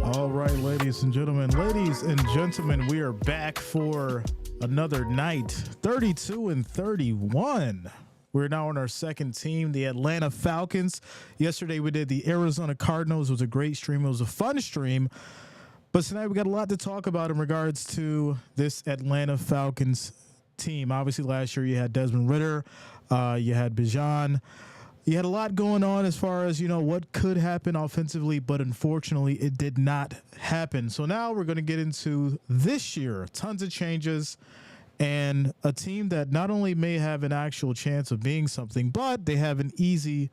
All right, ladies and gentlemen, we are back for another night, 32 and 31. We're now on our second team, the Atlanta Falcons. Yesterday we did the Arizona Cardinals. It was a great stream. It was a fun stream. But tonight we got a lot to talk about in regards to this Atlanta Falcons team. Obviously, last year you had Desmond Ridder, you had Bijan. You had a lot going on as far as, what could happen offensively, but unfortunately it did not happen. So now we're going to get into this year. Tons of changes and a team that not only may have an actual chance of being something, but they have an easy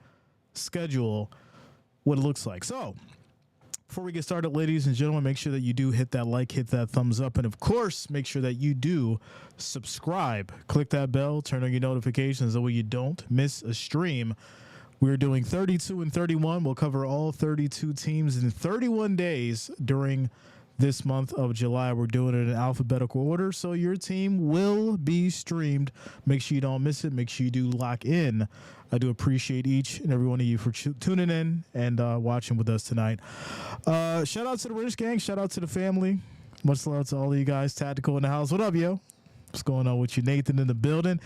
schedule, what it looks like. So before we get started, ladies and gentlemen, make sure that you do hit that like, hit that thumbs up, and of course, make sure that you do subscribe. Click that bell, turn on your notifications, that way you don't miss a stream. We're doing 32 and 31. We'll cover all 32 teams in 31 days during this month of July. We're doing it in alphabetical order, so your team will be streamed. Make sure you don't miss it. Make sure you do lock in. I do appreciate each and every one of you for tuning in and watching with us tonight. Shout out to the Rich Gang. Shout out to the family. Much love to all of you guys. Tactical in the house. What up, yo? What's going on with you? Nathan in the building.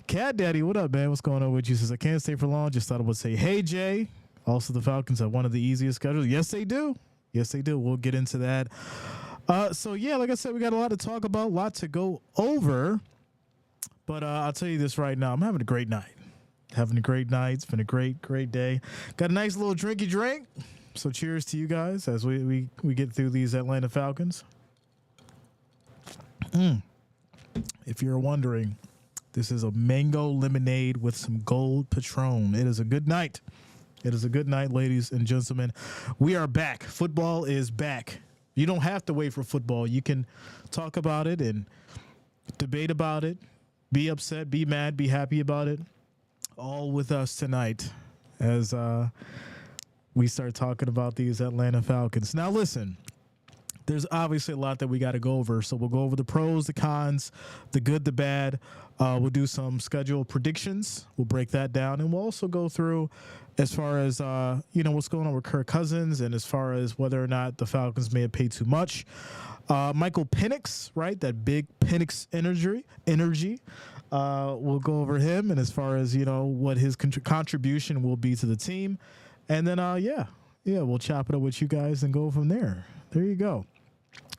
Cat Daddy, what up, man? What's going on with you? Says, I can't stay for long. Just thought I would say, hey, Jay. Also, the Falcons have one of the easiest schedules. Yes, they do. Yes, they do. We'll get into that. So, yeah, like I said, we got a lot to talk about, a lot to go over. But I'll tell you this right now. I'm having a great night. Having a great night. It's been a great, great day. Got a nice little drinky drink. So cheers to you guys as we get through these Atlanta Falcons. If you're wondering, this is a mango lemonade with some gold Patron. It is a good night. It is a good night, ladies and gentlemen. We are back. Football is back. You don't have to wait for football. You can talk about it and debate about it, be upset, be mad, be happy about it, all with us tonight as we start talking about these Atlanta Falcons. Now, listen. There's obviously a lot that we got to go over. So we'll go over the pros, the cons, the good, the bad. We'll do some schedule predictions. We'll break that down. And we'll also go through as far as, what's going on with Kirk Cousins and as far as whether or not the Falcons may have paid too much. Michael Penix, right? That big Penix energy. We'll go over him and as far as, what his contribution will be to the team. And then, we'll chop it up with you guys and go from there. There you go.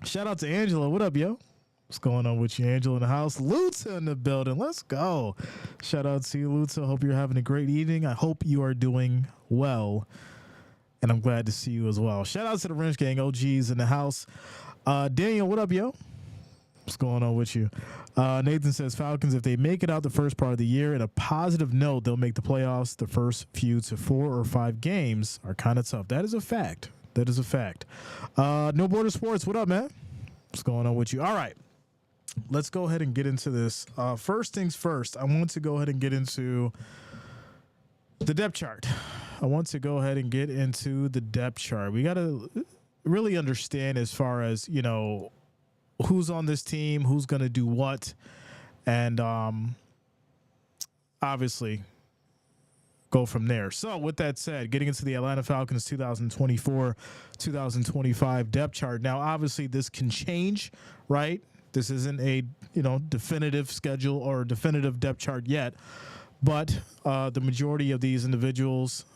Shout out to Angela. What up, yo? What's going on with you, Angela, in the house? Luta in the building. Let's go. Shout out to you, Luta. Hope you're having a great evening. I hope you are doing well, and I'm glad to see you as well. Shout out to the Wrench Gang OGs in the house. Daniel, what up, yo? What's going on with you? Nathan says, Falcons, if they make it out the first part of the year, in a positive note, they'll make the playoffs. The first few to 4 or 5 games are kind of tough. That is a fact. That is a fact. No Border Sports, what up, man? What's going on with you? All right, let's go ahead and get into this. First things first, I want to go ahead and get into the depth chart. We got to really understand as far as, who's on this team, who's going to do what, and obviously go from there. So with that said, getting into the Atlanta Falcons 2024-2025 depth chart. Now, obviously, this can change, right? This isn't a, definitive schedule or definitive depth chart yet, but the majority of these individuals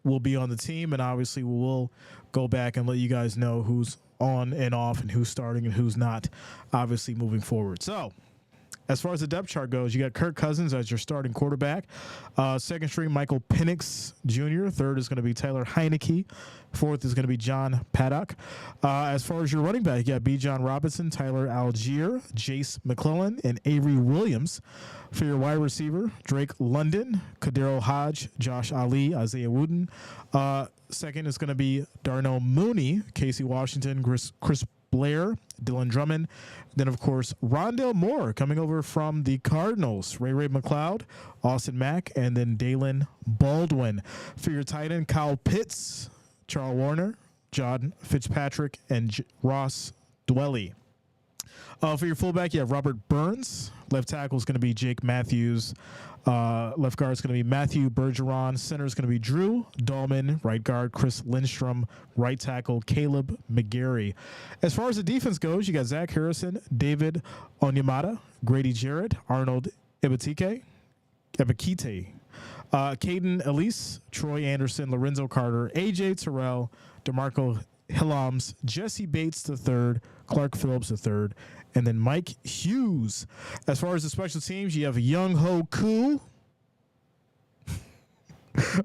will be on the team, and obviously we will go back and let you guys know who's on and off and who's starting and who's not, obviously moving forward. So As far as the depth chart goes, you got Kirk Cousins as your starting quarterback. Second string, Michael Penix Jr. Third is going to be Taylor Heineke. Fourth is going to be John Paddock. As far as your running back, you got B. John Robinson, Tyler Algier, Jace McClellan, and Avery Williams. For your wide receiver, Drake London, Kadero Hodge, Josh Ali, Isaiah Wooten. Second is going to be Darnell Mooney, Casey Washington, Chris Blair, Dylan Drummond. Then, of course, Rondale Moore coming over from the Cardinals. Ray McLeod, Austin Mack, and then Dalen Baldwin. For your tight end, Kyle Pitts, Charles Warner, John Fitzpatrick, and Ross Dwelly. For your fullback, you have Robert Burns. Left tackle is going to be Jake Matthews. Left guard is going to be Matthew Bergeron. Center is going to be Drew Dahlman. Right guard, Chris Lindstrom. Right tackle, Caleb McGarry. As far as the defense goes, you got Zach Harrison, David Onyemata, Grady Jarrett, Arnold Ebikite, Caden Elise, Troy Anderson, Lorenzo Carter, AJ Terrell, DeMarco Hillams, Jesse Bates III, Clark Phillips III, and then Mike Hughes. As far as the special teams, you have Young Ho Koo,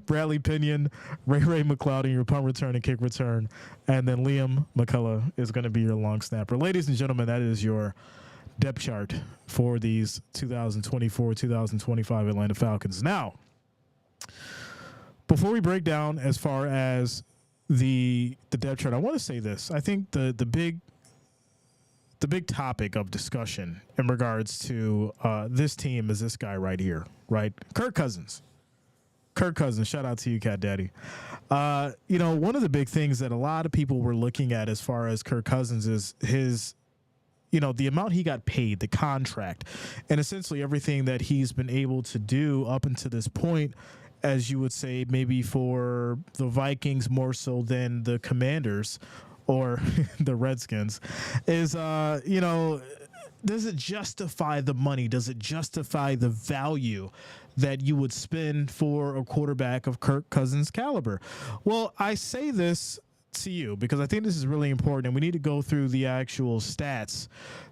Bradley Pinion, Ray McLeod in your punt return and kick return, and then Liam McCullough is going to be your long snapper. Ladies and gentlemen, that is your depth chart for these 2024-2025 Atlanta Falcons. Now, before we break down as far as the depth chart, I want to say this. I think the big topic of discussion in regards to this team is this guy right here, right? Kirk Cousins. Shout out to you, Cat Daddy. One of the big things that a lot of people were looking at as far as Kirk Cousins is his, the amount he got paid, the contract, and essentially everything that he's been able to do up until this point, as you would say, maybe for the Vikings more so than the Commanders or the Redskins, is, does it justify the money? Does it justify the value that you would spend for a quarterback of Kirk Cousins' caliber? Well, I say this to you because I think this is really important, and we need to go through the actual stats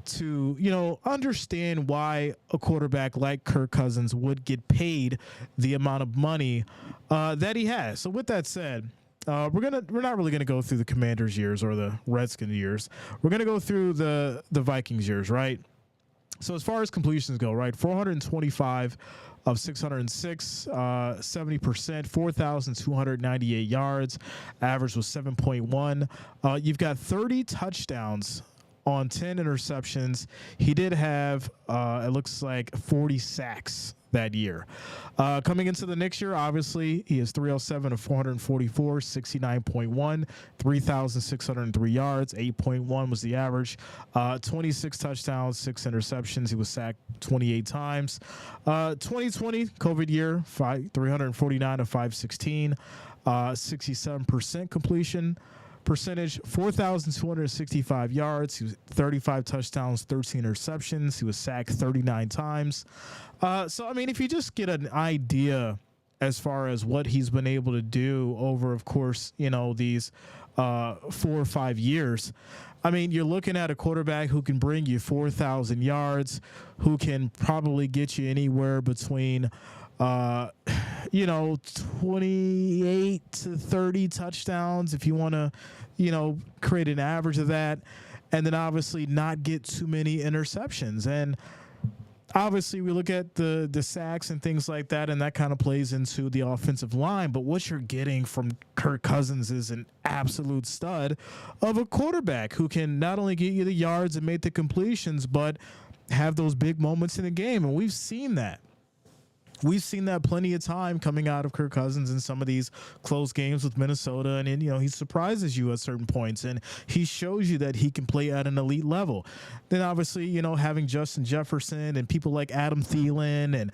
to, understand why a quarterback like Kirk Cousins would get paid the amount of money that he has. So with that said, we're not really gonna go through the Commanders years or the Redskins years. We're gonna go through the Vikings years, right? So as far as completions go, right, 425 of 606, 70%, 4,298 yards. Average was 7.1. You've got 30 touchdowns on 10 interceptions. He did have, it looks like, 40 sacks that year. Coming into the next year, obviously, he is 307 of 444, 69.1, 3,603 yards, 8.1 was the average, 26 touchdowns, 6 interceptions. He was sacked 28 times. 2020, COVID year, 349 of 516, 67% completion percentage, 4,265 yards. He was 35 touchdowns, 13 interceptions. He was sacked 39 times. So, I mean, if you just get an idea as far as what he's been able to do over, of course, these 4 or 5 years, I mean, you're looking at a quarterback who can bring you 4,000 yards, who can probably get you anywhere between 28 to 30 touchdowns if you want to, create an average of that, and then obviously not get too many interceptions. And obviously we look at the sacks and things like that, and that kind of plays into the offensive line. But what you're getting from Kirk Cousins is an absolute stud of a quarterback who can not only get you the yards and make the completions, but have those big moments in the game. And we've seen that. We've seen that plenty of time coming out of Kirk Cousins in some of these close games with Minnesota. And then, he surprises you at certain points, and he shows you that he can play at an elite level. Then obviously, having Justin Jefferson and people like Adam Thielen and,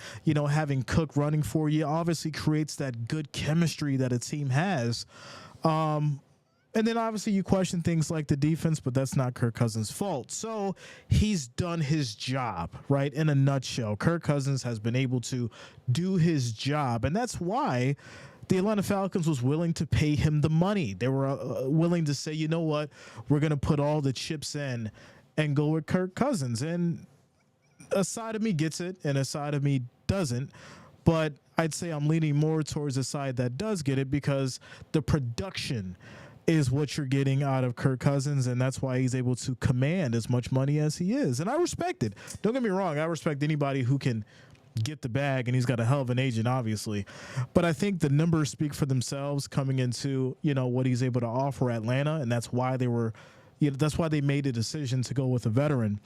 having Cook running for you obviously creates that good chemistry that a team has. And then obviously you question things like the defense, but that's not Kirk Cousins' fault. So he's done his job, right? In a nutshell, Kirk Cousins has been able to do his job. And that's why the Atlanta Falcons was willing to pay him the money. They were willing to say, you know what, we're going to put all the chips in and go with Kirk Cousins. And a side of me gets it and a side of me doesn't. But I'd say I'm leaning more towards the side that does get it because the production is what you're getting out of Kirk Cousins, and that's why he's able to command as much money as he is. And I respect it. Don't get me wrong. I respect anybody who can get the bag, and he's got a hell of an agent, obviously. But I think the numbers speak for themselves coming into, what he's able to offer Atlanta, and that's why that's why they made a decision to go with a veteran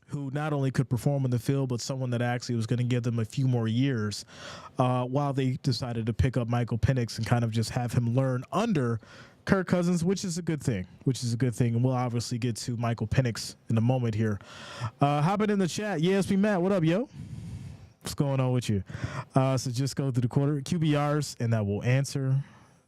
who not only could perform on the field, but someone that actually was going to give them a few more years while they decided to pick up Michael Penix and kind of just have him learn under Kirk Cousins, which is a good thing. And we'll obviously get to Michael Penix in a moment here. Hopping in the chat. Yes, Matt. What up, yo? What's going on with you? So just go through the quarter QBRs, and that will answer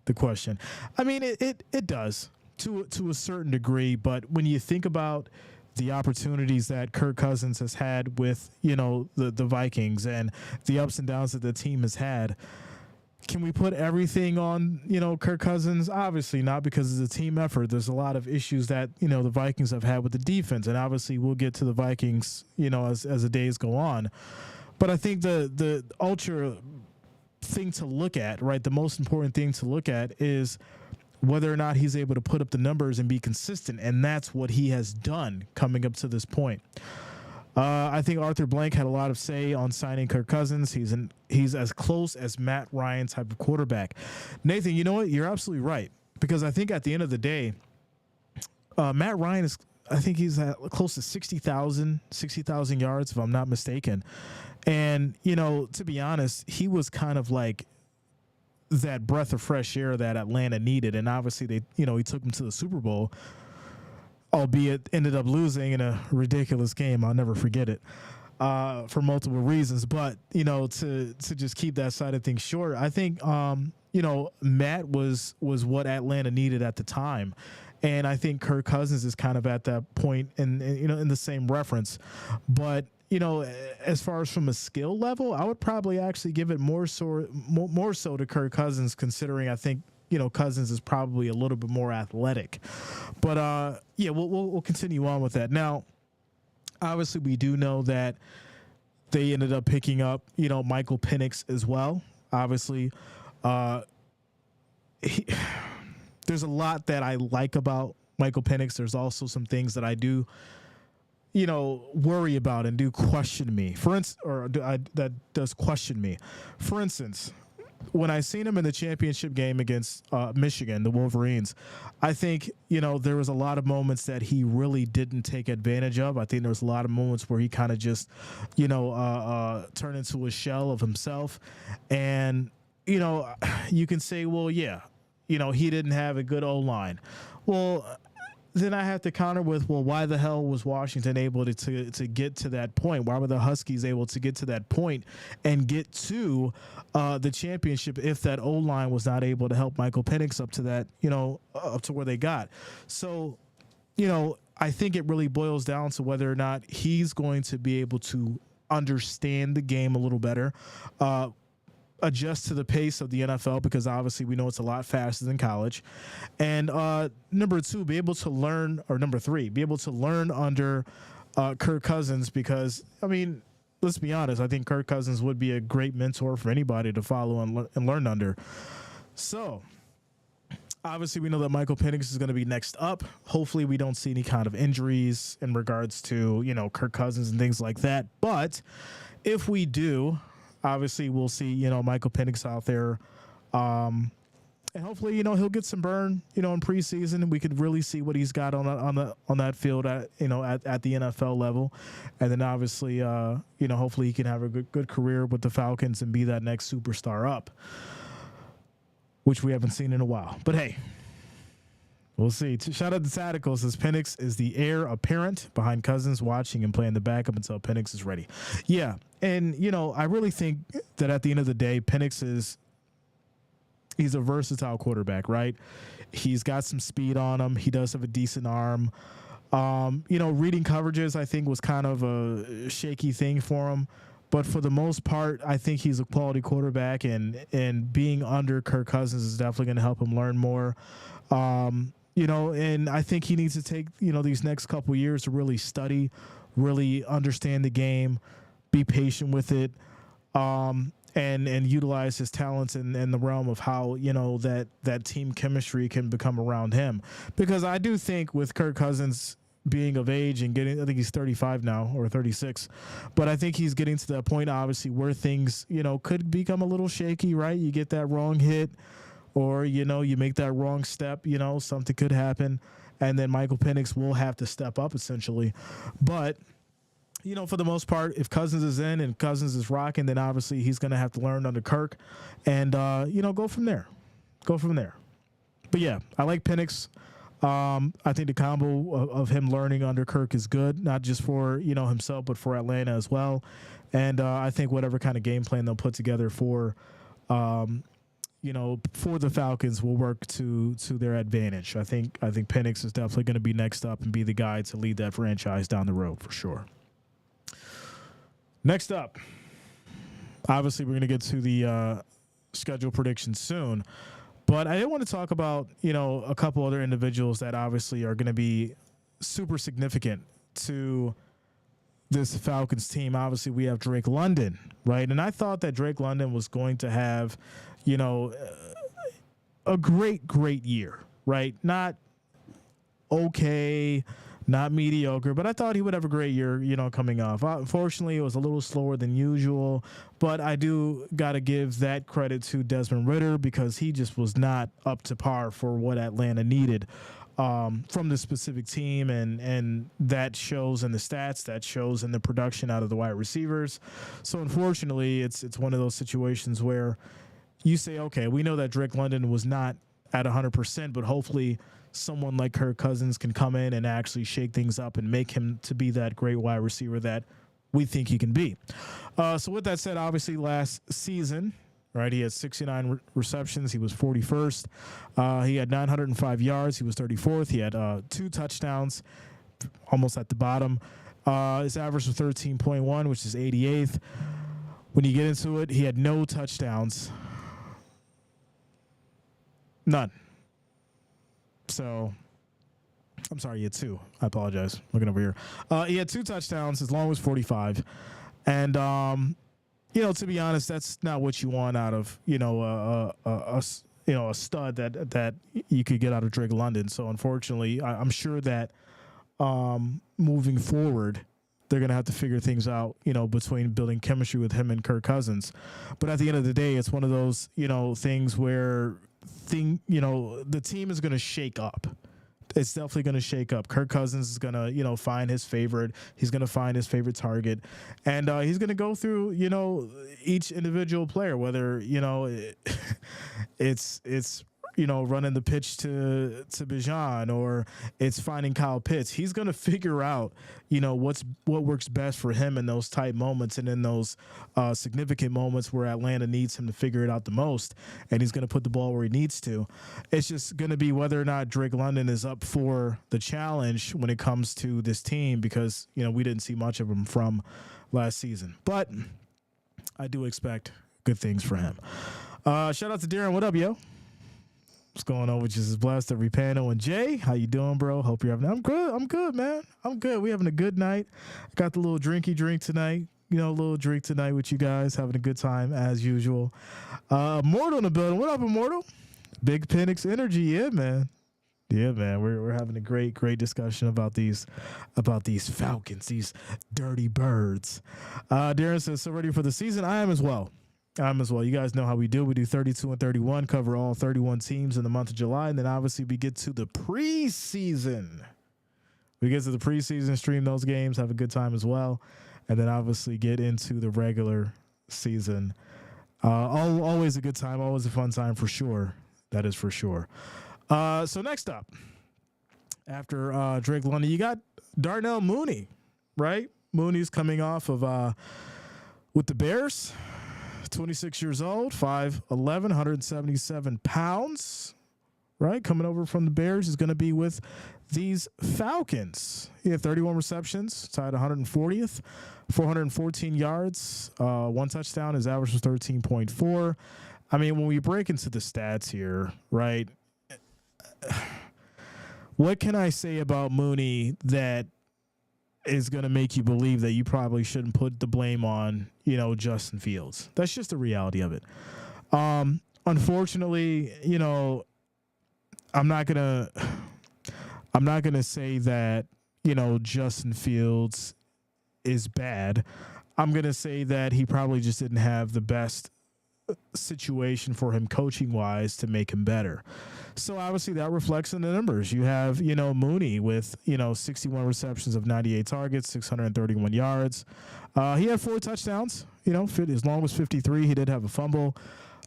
the question. I mean, it does to a certain degree, but when you think about the opportunities that Kirk Cousins has had with, the Vikings and the ups and downs that the team has had, can we put everything on, Kirk Cousins? Obviously not, because it's a team effort. There's a lot of issues that, the Vikings have had with the defense, and obviously we'll get to the Vikings, as the days go on. But I think the ultra thing to look at, right, the most important thing to look at is whether or not he's able to put up the numbers and be consistent, and that's what he has done coming up to this point. I think Arthur Blank had a lot of say on signing Kirk Cousins. He's as close as Matt Ryan type of quarterback. Nathan, you know what? You're absolutely right, because I think at the end of the day, Matt Ryan is, I think he's at close to 60,000 yards, if I'm not mistaken. And, to be honest, he was kind of like that breath of fresh air that Atlanta needed. And obviously he took him to the Super Bowl, albeit ended up losing in a ridiculous game. I'll never forget it for multiple reasons. But, to just keep that side of things short, I think, Matt was what Atlanta needed at the time. And I think Kirk Cousins is kind of at that point in the same reference. But, as far as from a skill level, I would probably actually give it more so to Kirk Cousins, considering I think, Cousins is probably a little bit more athletic. But, we'll continue on with that. Now, obviously, we do know that they ended up picking up, Michael Penix as well. Obviously, there's a lot that I like about Michael Penix. There's also some things that I do, worry about and do question me. That does question me. For instance, when I seen him in the championship game against Michigan, the Wolverines, I think, there was a lot of moments that he really didn't take advantage of. I think there was a lot of moments where he kind of just, turned into a shell of himself. And, you can say, well, yeah, he didn't have a good O-line. Well, then I have to counter with, well, why the hell was Washington able to get to that point? Why were the Huskies able to get to that point and get to the championship if that O-line was not able to help Michael Penix up to that, up to where they got? So, I think it really boils down to whether or not he's going to be able to understand the game a little better, adjust to the pace of the NFL, because obviously we know it's a lot faster than college. And number three, be able to learn under Kirk Cousins, because, I mean, let's be honest, I think Kirk Cousins would be a great mentor for anybody to follow and learn under. So obviously we know that Michael Penix is going to be next up. Hopefully we don't see any kind of injuries in regards to, Kirk Cousins and things like that. But if we do, obviously, we'll see, Michael Penix out there. And hopefully, he'll get some burn, in preseason. We could really see what he's got on that field at the NFL level. And then obviously, hopefully he can have a good career with the Falcons and be that next superstar up, which we haven't seen in a while. But hey, we'll see. Shout out to Tactical, says Penix is the heir apparent behind Cousins, watching and playing the backup until Penix is ready. Yeah. And, I really think that at the end of the day, Penix he's a versatile quarterback, right? He's got some speed on him. He does have a decent arm. Reading coverages, I think, was kind of a shaky thing for him. But for the most part, I think he's a quality quarterback, and being under Kirk Cousins is definitely going to help him learn more. And I think he needs to take, these next couple years to really study really understand the game, be patient with it, and utilize his talents in the realm of how, that team chemistry can become around him. Because I do think with Kirk Cousins being of age and I think he's 35 now or 36, but I think he's getting to that point, obviously, where things, could become a little shaky, right? You get that wrong hit or, you make that wrong step, something could happen. And then Michael Penix will have to step up essentially. But, for the most part, if Cousins is in and Cousins is rocking, then obviously he's going to have to learn under Kirk and, go from there. But yeah, I like Penix. I think the combo of him learning under Kirk is good, not just for, himself, but for Atlanta as well. And I think whatever kind of game plan they'll put together for the Falcons will work to their advantage. I think Penix is definitely going to be next up and be the guy to lead that franchise down the road for sure. Next up, obviously we're going to get to the schedule prediction soon. But I did want to talk about, a couple other individuals that obviously are going to be super significant to this Falcons team. Obviously, we have Drake London, right? And I thought that Drake London was going to have, a great year, right? Not okay, not mediocre, but I thought he would have a great year, coming off. Unfortunately, it was a little slower than usual, but I do got to give that credit to Desmond Ridder because he just was not up to par for what Atlanta needed from the specific team, and that shows in the stats, that shows in the production out of the wide receivers. So unfortunately, it's one of those situations where you say, okay, we know that Drake London was not at 100%, but hopefully someone like Kirk Cousins can come in and actually shake things up and make him to be that great wide receiver that we think he can be. So with that said, obviously last season, right, he had 69 receptions. He was 41st. He had 905 yards. He was 34th. He had 2 touchdowns, almost at the bottom. His average was 13.1, which is 88th. When you get into it, he had no touchdowns. None. So, I'm sorry, he had 2. I apologize. Looking over here. He had 2 touchdowns. His long was 45. And, to be honest, that's not what you want out of, a stud that you could get out of Drake London. So, unfortunately, I'm sure that moving forward, they're going to have to figure things out, between building chemistry with him and Kirk Cousins. But at the end of the day, it's one of those, things where the team is going to shake up. It's definitely going to shake up. Kirk Cousins is going to, find his favorite. He's going to find his favorite target. And he's going to go through, each individual player, whether, it's running the pitch to Bijan or it's finding Kyle Pitts. He's going to figure out, what works best for him in those tight moments and in those significant moments where Atlanta needs him to figure it out the most. And he's going to put the ball where he needs to. It's just going to be whether or not Drake London is up for the challenge when it comes to this team because, we didn't see much of him from last season. But I do expect good things for him. Shout out to Darren. What up, yo? What's going on with you? This is Blessed, every panel. And Jay, how you doing, bro? Hope you're having. I'm good, man. I'm good. We having a good night. Got the little drinky drink tonight. A little drink tonight with you guys, having a good time as usual. Immortal in the building. What up, Immortal? Big Penix energy, yeah, man. Yeah, man. We're having a great discussion about these Falcons, these dirty birds. Darren says, so ready for the season? I am as well. You guys know how we do. We do 32 and 31, cover all 31 teams in the month of July. And then obviously we get to the preseason. We get to the preseason, stream those games, have a good time as well. And then obviously get into the regular season. Always a good time, always a fun time for sure. That is for sure. So next up, after Drake London, you got Darnell Mooney, right? Mooney's coming off of with the Bears. 26 years old, 5'11", 177 pounds, right? Coming over from the Bears is going to be with these Falcons. He had 31 receptions, tied 140th, 414 yards, 1 touchdown. His average was 13.4. I mean, when we break into the stats here, right, what can I say about Mooney that is going to make you believe that you probably shouldn't put the blame on, Justin Fields. That's just the reality of it. Unfortunately, I'm not going to say that, Justin Fields is bad. I'm going to say that he probably just didn't have the best situation for him coaching wise to make him better. So obviously that reflects in the numbers. You have, Mooney with, 61 receptions of 98 targets, 631 yards. He had 4 touchdowns, as long as 53. He did have a fumble.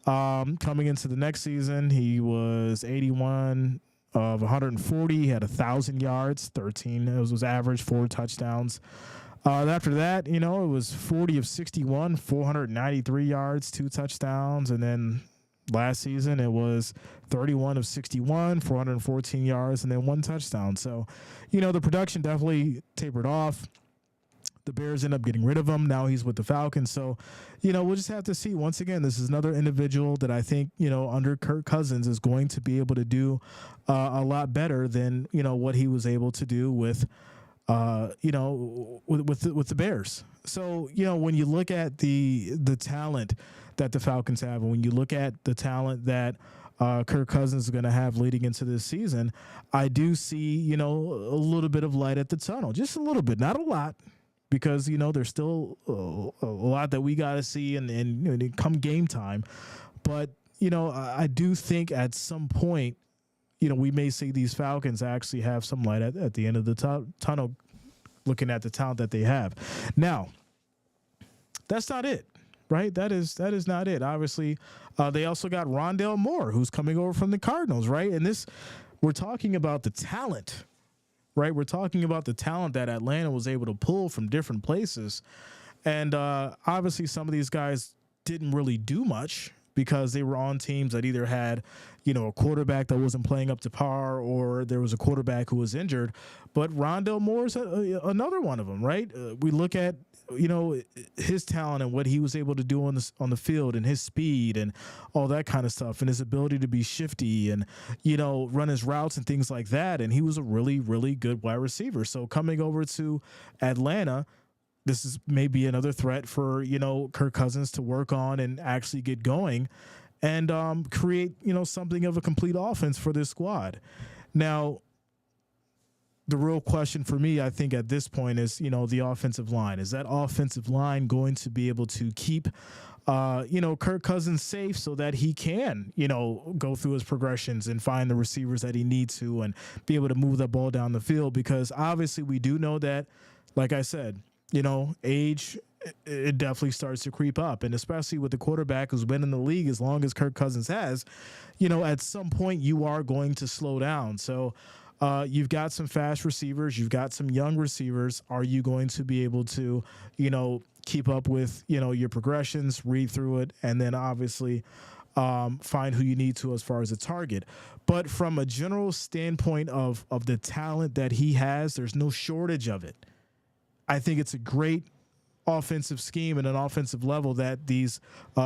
Coming into the next season, he was 81 of 140. He had 1,000 yards, 13. It was average, 4 touchdowns. After that, it was 40 of 61, 493 yards, 2 touchdowns. And then last season, it was 31 of 61, 414 yards, and then 1 touchdown. So, the production definitely tapered off. The Bears end up getting rid of him. Now he's with the Falcons. So, we'll just have to see. Once again, this is another individual that I think, under Kirk Cousins is going to be able to do a lot better than, what he was able to do with the Bears. So, when you look at the talent that the Falcons have, and when you look at the talent that Kirk Cousins is going to have leading into this season, I do see, a little bit of light at the tunnel, just a little bit, not a lot, because, there's still a lot that we got to see and come game time. But, I do think at some point, we may see these Falcons actually have some light at the end of the tunnel, looking at the talent that they have. Now, that's not it, right? That is not it. Obviously, they also got Rondale Moore, who's coming over from the Cardinals, right? And we're talking about the talent, right? We're talking about the talent that Atlanta was able to pull from different places. And obviously, some of these guys didn't really do much, because they were on teams that either had, a quarterback that wasn't playing up to par, or there was a quarterback who was injured. But Rondale Moore is another one of them, right? We look at, his talent and what he was able to do on the field, and his speed and all that kind of stuff, and his ability to be shifty and, run his routes and things like that. And he was a really, really good wide receiver. So coming over to Atlanta, this is maybe another threat for, Kirk Cousins to work on and actually get going and create, something of a complete offense for this squad. Now, the real question for me, I think at this point is, the offensive line. Is that offensive line going to be able to keep, Kirk Cousins safe so that he can, go through his progressions and find the receivers that he needs to and be able to move that ball down the field? Because obviously we do know that, like I said, age, it definitely starts to creep up. And especially with the quarterback who's been in the league as long as Kirk Cousins has, at some point you are going to slow down. So you've got some fast receivers. You've got some young receivers. Are you going to be able to, keep up with, your progressions, read through it, and then obviously find who you need to as far as a target? But from a general standpoint of the talent that he has, there's no shortage of it. I think it's a great offensive scheme and an offensive level that these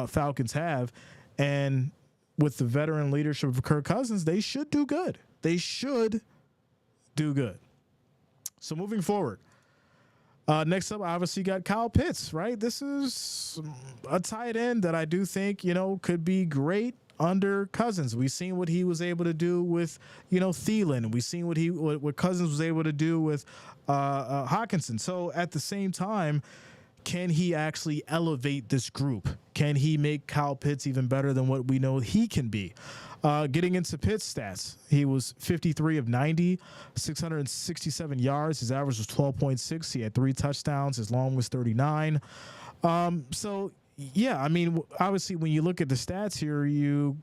Falcons have. And with the veteran leadership of Kirk Cousins, they should do good. They should do good. So moving forward, next up, obviously, you got Kyle Pitts, right? This is a tight end that I do think, could be great under Cousins. We've seen what he was able to do with, Thielen. We've seen what Cousins was able to do with Hawkinson. So at the same time, can he actually elevate this group? Can he make Kyle Pitts even better than what we know he can be? Getting into Pitts' stats, he was 53 of 90, 667 yards. His average was 12.6. He had 3 touchdowns. His long was 39. So, yeah, I mean, obviously, when you look at the stats here, you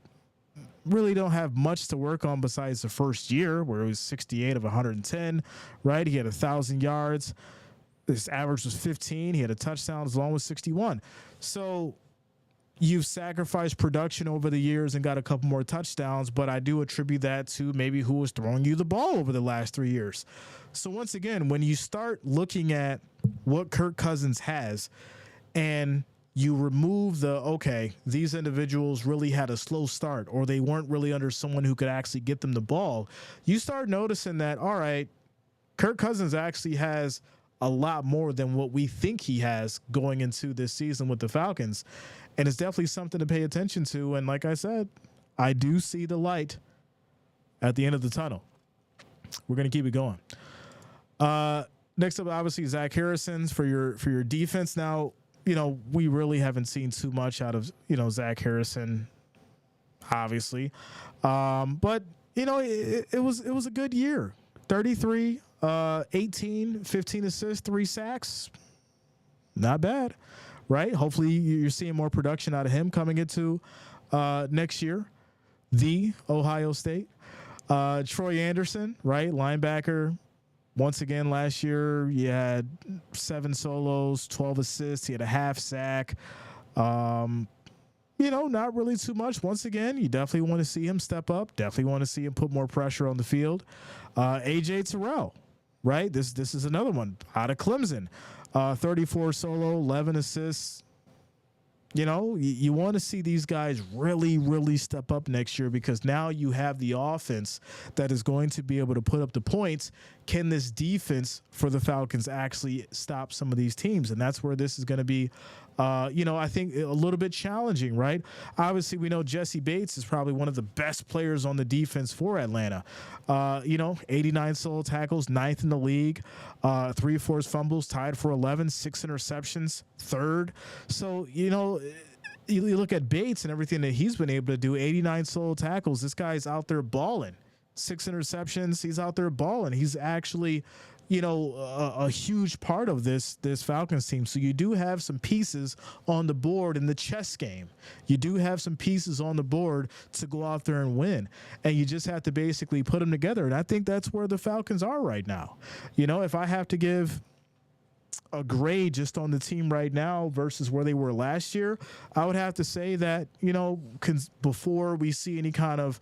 really don't have much to work on besides the first year where it was 68 of 110, right? He had 1,000 yards. His average was 15. He had a touchdown. His long was 61. So you've sacrificed production over the years and got a couple more touchdowns, but I do attribute that to maybe who was throwing you the ball over the last 3 years. So once again, when you start looking at what Kirk Cousins has and you remove these individuals really had a slow start or they weren't really under someone who could actually get them the ball, you start noticing that, all right, Kirk Cousins actually has a lot more than what we think he has going into this season with the Falcons. And it's definitely something to pay attention to. And like I said, I do see the light at the end of the tunnel. We're going to keep it going. Next up, obviously, Zach Harrison's for your defense. Now, we really haven't seen too much out of, Zach Harrison, obviously. But, it was a good year. 33, 18, 15 assists, 3 sacks. Not bad, right? Hopefully you're seeing more production out of him coming into next year. The Ohio State. Troy Anderson, right? Linebacker. Once again, last year, he had 7 solos, 12 assists. He had a half sack. Not really too much. Once again, you definitely want to see him step up. Definitely want to see him put more pressure on the field. AJ Terrell, right? This is another one out of Clemson. 34 solo, 11 assists. You want to see these guys really, really step up next year because now you have the offense that is going to be able to put up the points. Can this defense for the Falcons actually stop some of these teams? And that's where this is going to be, I think a little bit challenging, right? Obviously, we know Jesse Bates is probably one of the best players on the defense for Atlanta. 89 solo tackles, 9th in the league, 3 forced fumbles, tied for 11, 6 interceptions, 3rd. So, you look at Bates and everything that he's been able to do, 89 solo tackles. This guy's out there balling. 6 interceptions. He's out there balling. He's actually, a huge part of this Falcons team. So you do have some pieces on the board in the chess game. You do have some pieces on the board to go out there and win. And you just have to basically put them together. And I think that's where the Falcons are right now. If I have to give a grade just on the team right now versus where they were last year, I would have to say that, before we see any kind of,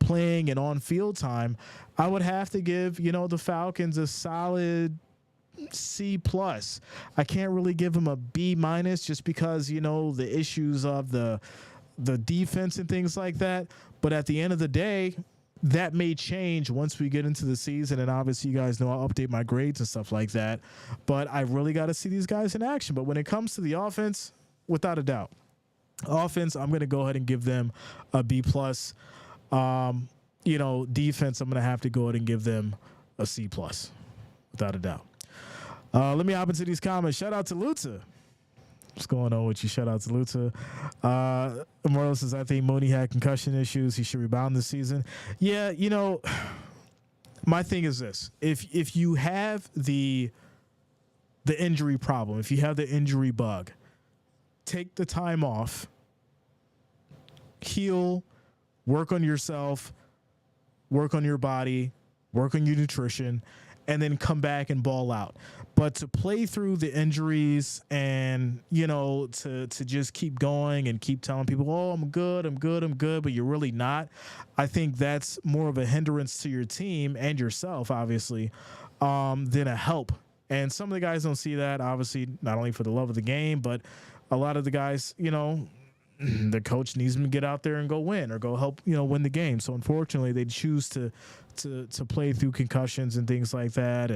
playing and on field time, I would have to give, the Falcons a solid C+. I can't really give them a B- just because, the issues of the defense and things like that. But at the end of the day, that may change once we get into the season, and obviously you guys know I'll update my grades and stuff like that. But I really got to see these guys in action. But when it comes to the offense, without a doubt, offense, I'm going to go ahead and give them a B+. Defense, I'm going to have to go ahead and give them a C+, without a doubt. Let me hop into these comments. Shout out to Luta. What's going on with you? Shout out to Luta. Morales says, I think Mooney had concussion issues. He should rebound this season. Yeah, my thing is this. If you have the injury problem, if you have the injury bug, take the time off, heal, work on yourself, work on your body, work on your nutrition, and then come back and ball out. But to play through the injuries and, to just keep going and keep telling people, oh, I'm good, but you're really not. I think that's more of a hindrance to your team and yourself, obviously, than a help. And some of the guys don't see that, obviously, not only for the love of the game, but a lot of the guys, the coach needs them to get out there and go win or go help, win the game. So unfortunately, they choose to play through concussions and things like that,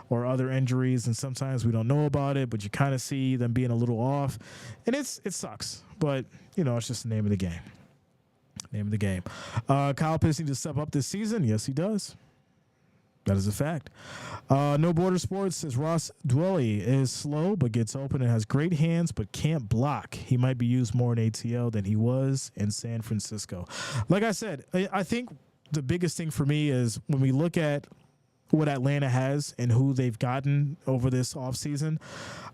or other injuries. And sometimes we don't know about it, but you kind of see them being a little off, and it sucks. But it's just the name of the game. Kyle Pitts needs to step up this season. Yes, he does. That is a fact. No Border Sports says Ross Dwelly is slow but gets open and has great hands but can't block. He might be used more in ATL than he was in San Francisco. Like I said, I think the biggest thing for me is when we look at what Atlanta has and who they've gotten over this offseason,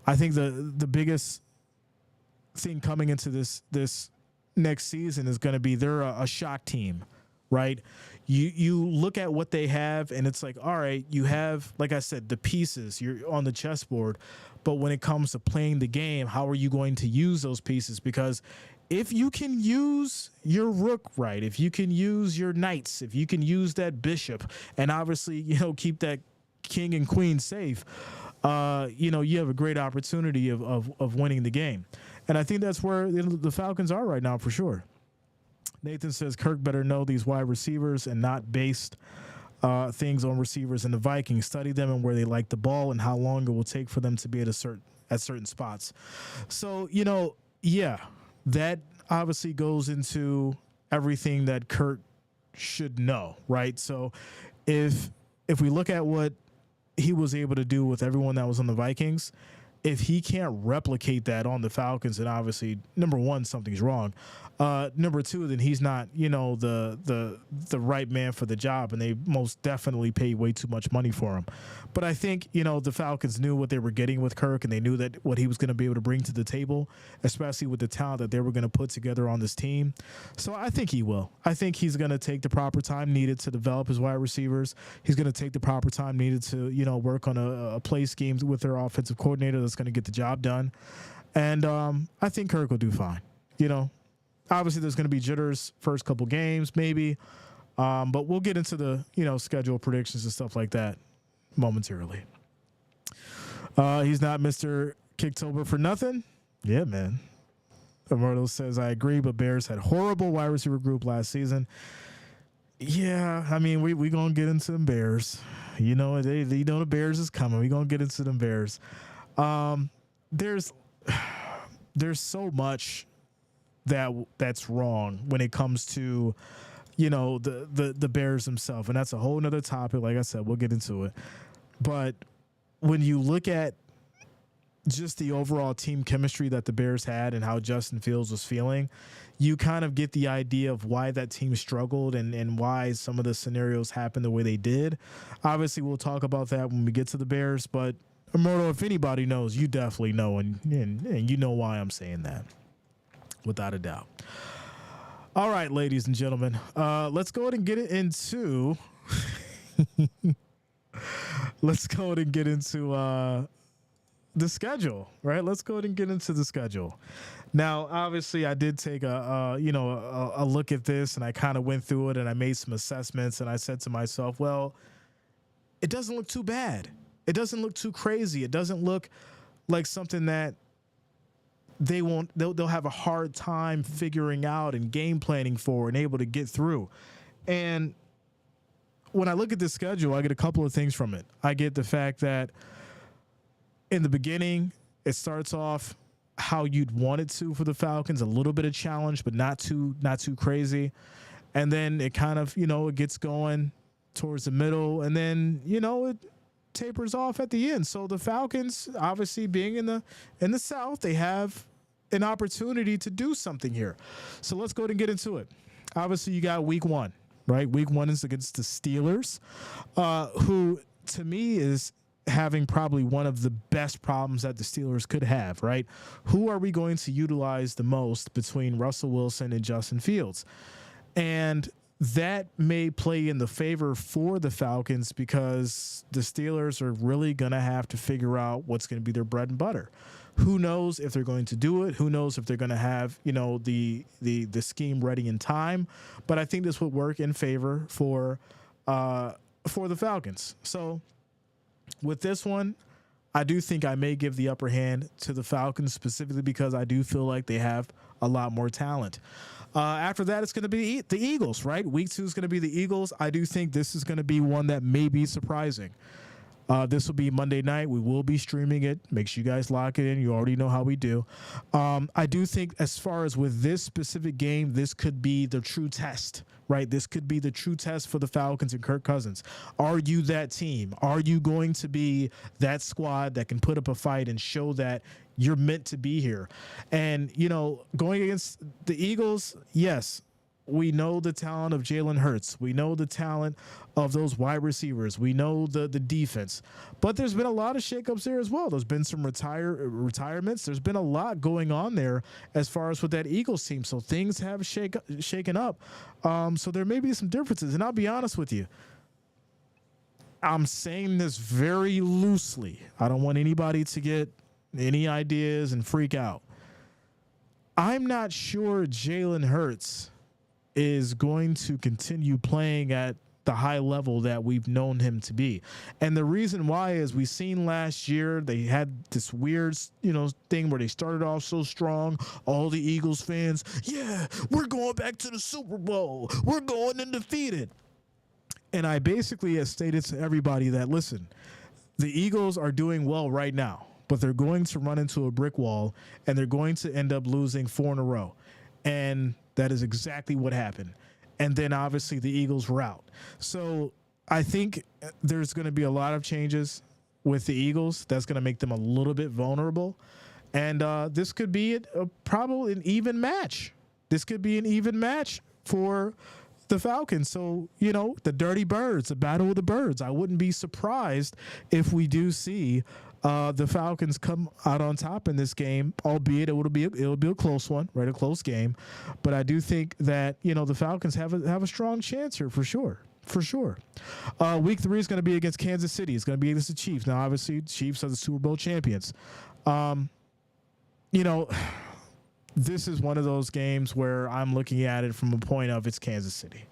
I think the biggest thing coming into this next season is going to be they're a shock team, right? You look at what they have, and it's like, all right, you have, like I said, the pieces. You're on the chessboard. But when it comes to playing the game, how are you going to use those pieces? Because if you can use your rook right, if you can use your knights, if you can use that bishop, and obviously, keep that king and queen safe, you have a great opportunity of winning the game. And I think that's where the Falcons are right now for sure. Nathan says Kirk better know these wide receivers and not based things on receivers in the Vikings, study them and where they like the ball and how long it will take for them to be at certain spots. So, yeah, that obviously goes into everything that Kurt should know, right? So if we look at what he was able to do with everyone that was on the Vikings, if he can't replicate that on the Falcons, then obviously, number one, something's wrong. Number two, then he's not, the right man for the job, and they most definitely pay way too much money for him. But I think, the Falcons knew what they were getting with Kirk, and they knew that what he was going to be able to bring to the table, especially with the talent that they were going to put together on this team. So I think he will. I think he's going to take the proper time needed to develop his wide receivers. He's going to take the proper time needed to, work on a play scheme with their offensive coordinator that's going to get the job done. And I think Kirk will do fine. Obviously there's going to be jitters first couple games, maybe. But we'll get into the, schedule predictions and stuff like that momentarily. He's not Mr. Kicktober for nothing. Yeah, man. Roberto says, I agree, but Bears had horrible wide receiver group last season. Yeah, I mean, we going to get into them Bears. The Bears is coming. We going to get into them Bears. There's so much that's wrong when it comes to, the Bears themselves. And that's a whole nother topic. Like I said, we'll get into it. But when you look at just the overall team chemistry that the Bears had and how Justin Fields was feeling, you kind of get the idea of why that team struggled and why some of the scenarios happened the way they did. Obviously, we'll talk about that when we get to the Bears. But, Murdo, if anybody knows, you definitely know. And you know why I'm saying that, without a doubt. All right, ladies and gentlemen, let's go ahead and get it into let's go ahead and get into the schedule, right? Let's go ahead and get into the schedule. Now, obviously, I did take a look at this, and I kind of went through it, and I made some assessments, and I said to myself, well, it doesn't look too bad. It doesn't look too crazy. It doesn't look like something that they'll have a hard time figuring out and game planning for and able to get through. And when I look at this schedule, I get a couple of things from it. I get the fact that in the beginning, it starts off how you'd want it to for the Falcons, a little bit of challenge, but not too crazy. And then it kind of, it gets going towards the middle, and then, it tapers off at the end. So the Falcons, obviously being in the South, they have an opportunity to do something here. So let's go ahead and get into it. Obviously, you got week one, right? Week one is against the Steelers, who to me is having probably one of the best problems that the Steelers could have, right? Who are we going to utilize the most between Russell Wilson and Justin Fields? And that may play in the favor for the Falcons because the Steelers are really going to have to figure out what's going to be their bread and butter. Who knows if they're going to do it? Who knows if they're going to have, the scheme ready in time? But I think this would work in favor for the Falcons. So with this one, I do think I may give the upper hand to the Falcons specifically because I do feel like they have a lot more talent. After that, it's going to be the Eagles, right? Week 2 is going to be the Eagles. I do think this is going to be one that may be surprising. This will be Monday night. We will be streaming it. Make sure you guys lock it in. You already know how we do. I do think as far as with this specific game, this could be the true test, right? This could be the true test for the Falcons and Kirk Cousins. Are you that team? Are you going to be that squad that can put up a fight and show that you're meant to be here? And, going against the Eagles, yes, we know the talent of Jalen Hurts. We know the talent of those wide receivers. We know the defense. But there's been a lot of shakeups there as well. There's been some retirements. There's been a lot going on there as far as with that Eagles team. So things have shaken up. So there may be some differences. And I'll be honest with you. I'm saying this very loosely. I don't want anybody to get any ideas and freak out. I'm not sure Jalen Hurts is going to continue playing at the high level that we've known him to be. And the reason why is we've seen last year they had this weird, thing where they started off so strong. All the Eagles fans, yeah, we're going back to the Super Bowl. We're going undefeated. And I basically have stated to everybody that, listen, the Eagles are doing well right now, but they're going to run into a brick wall and they're going to end up losing 4 in a row. And that is exactly what happened. And then obviously the Eagles were out. So I think there's going to be a lot of changes with the Eagles. That's going to make them a little bit vulnerable. And this could be probably an even match. This could be an even match for the Falcons. So, the Dirty Birds, the Battle of the Birds. I wouldn't be surprised if we do see the Falcons come out on top in this game, albeit it'll be a close one, right? A close game. But I do think that, the Falcons have a strong chance here for sure. For sure. Week 3 is going to be against Kansas City. It's going to be against the Chiefs. Now, obviously, Chiefs are the Super Bowl champions. This is one of those games where I'm looking at it from a point of it's Kansas City.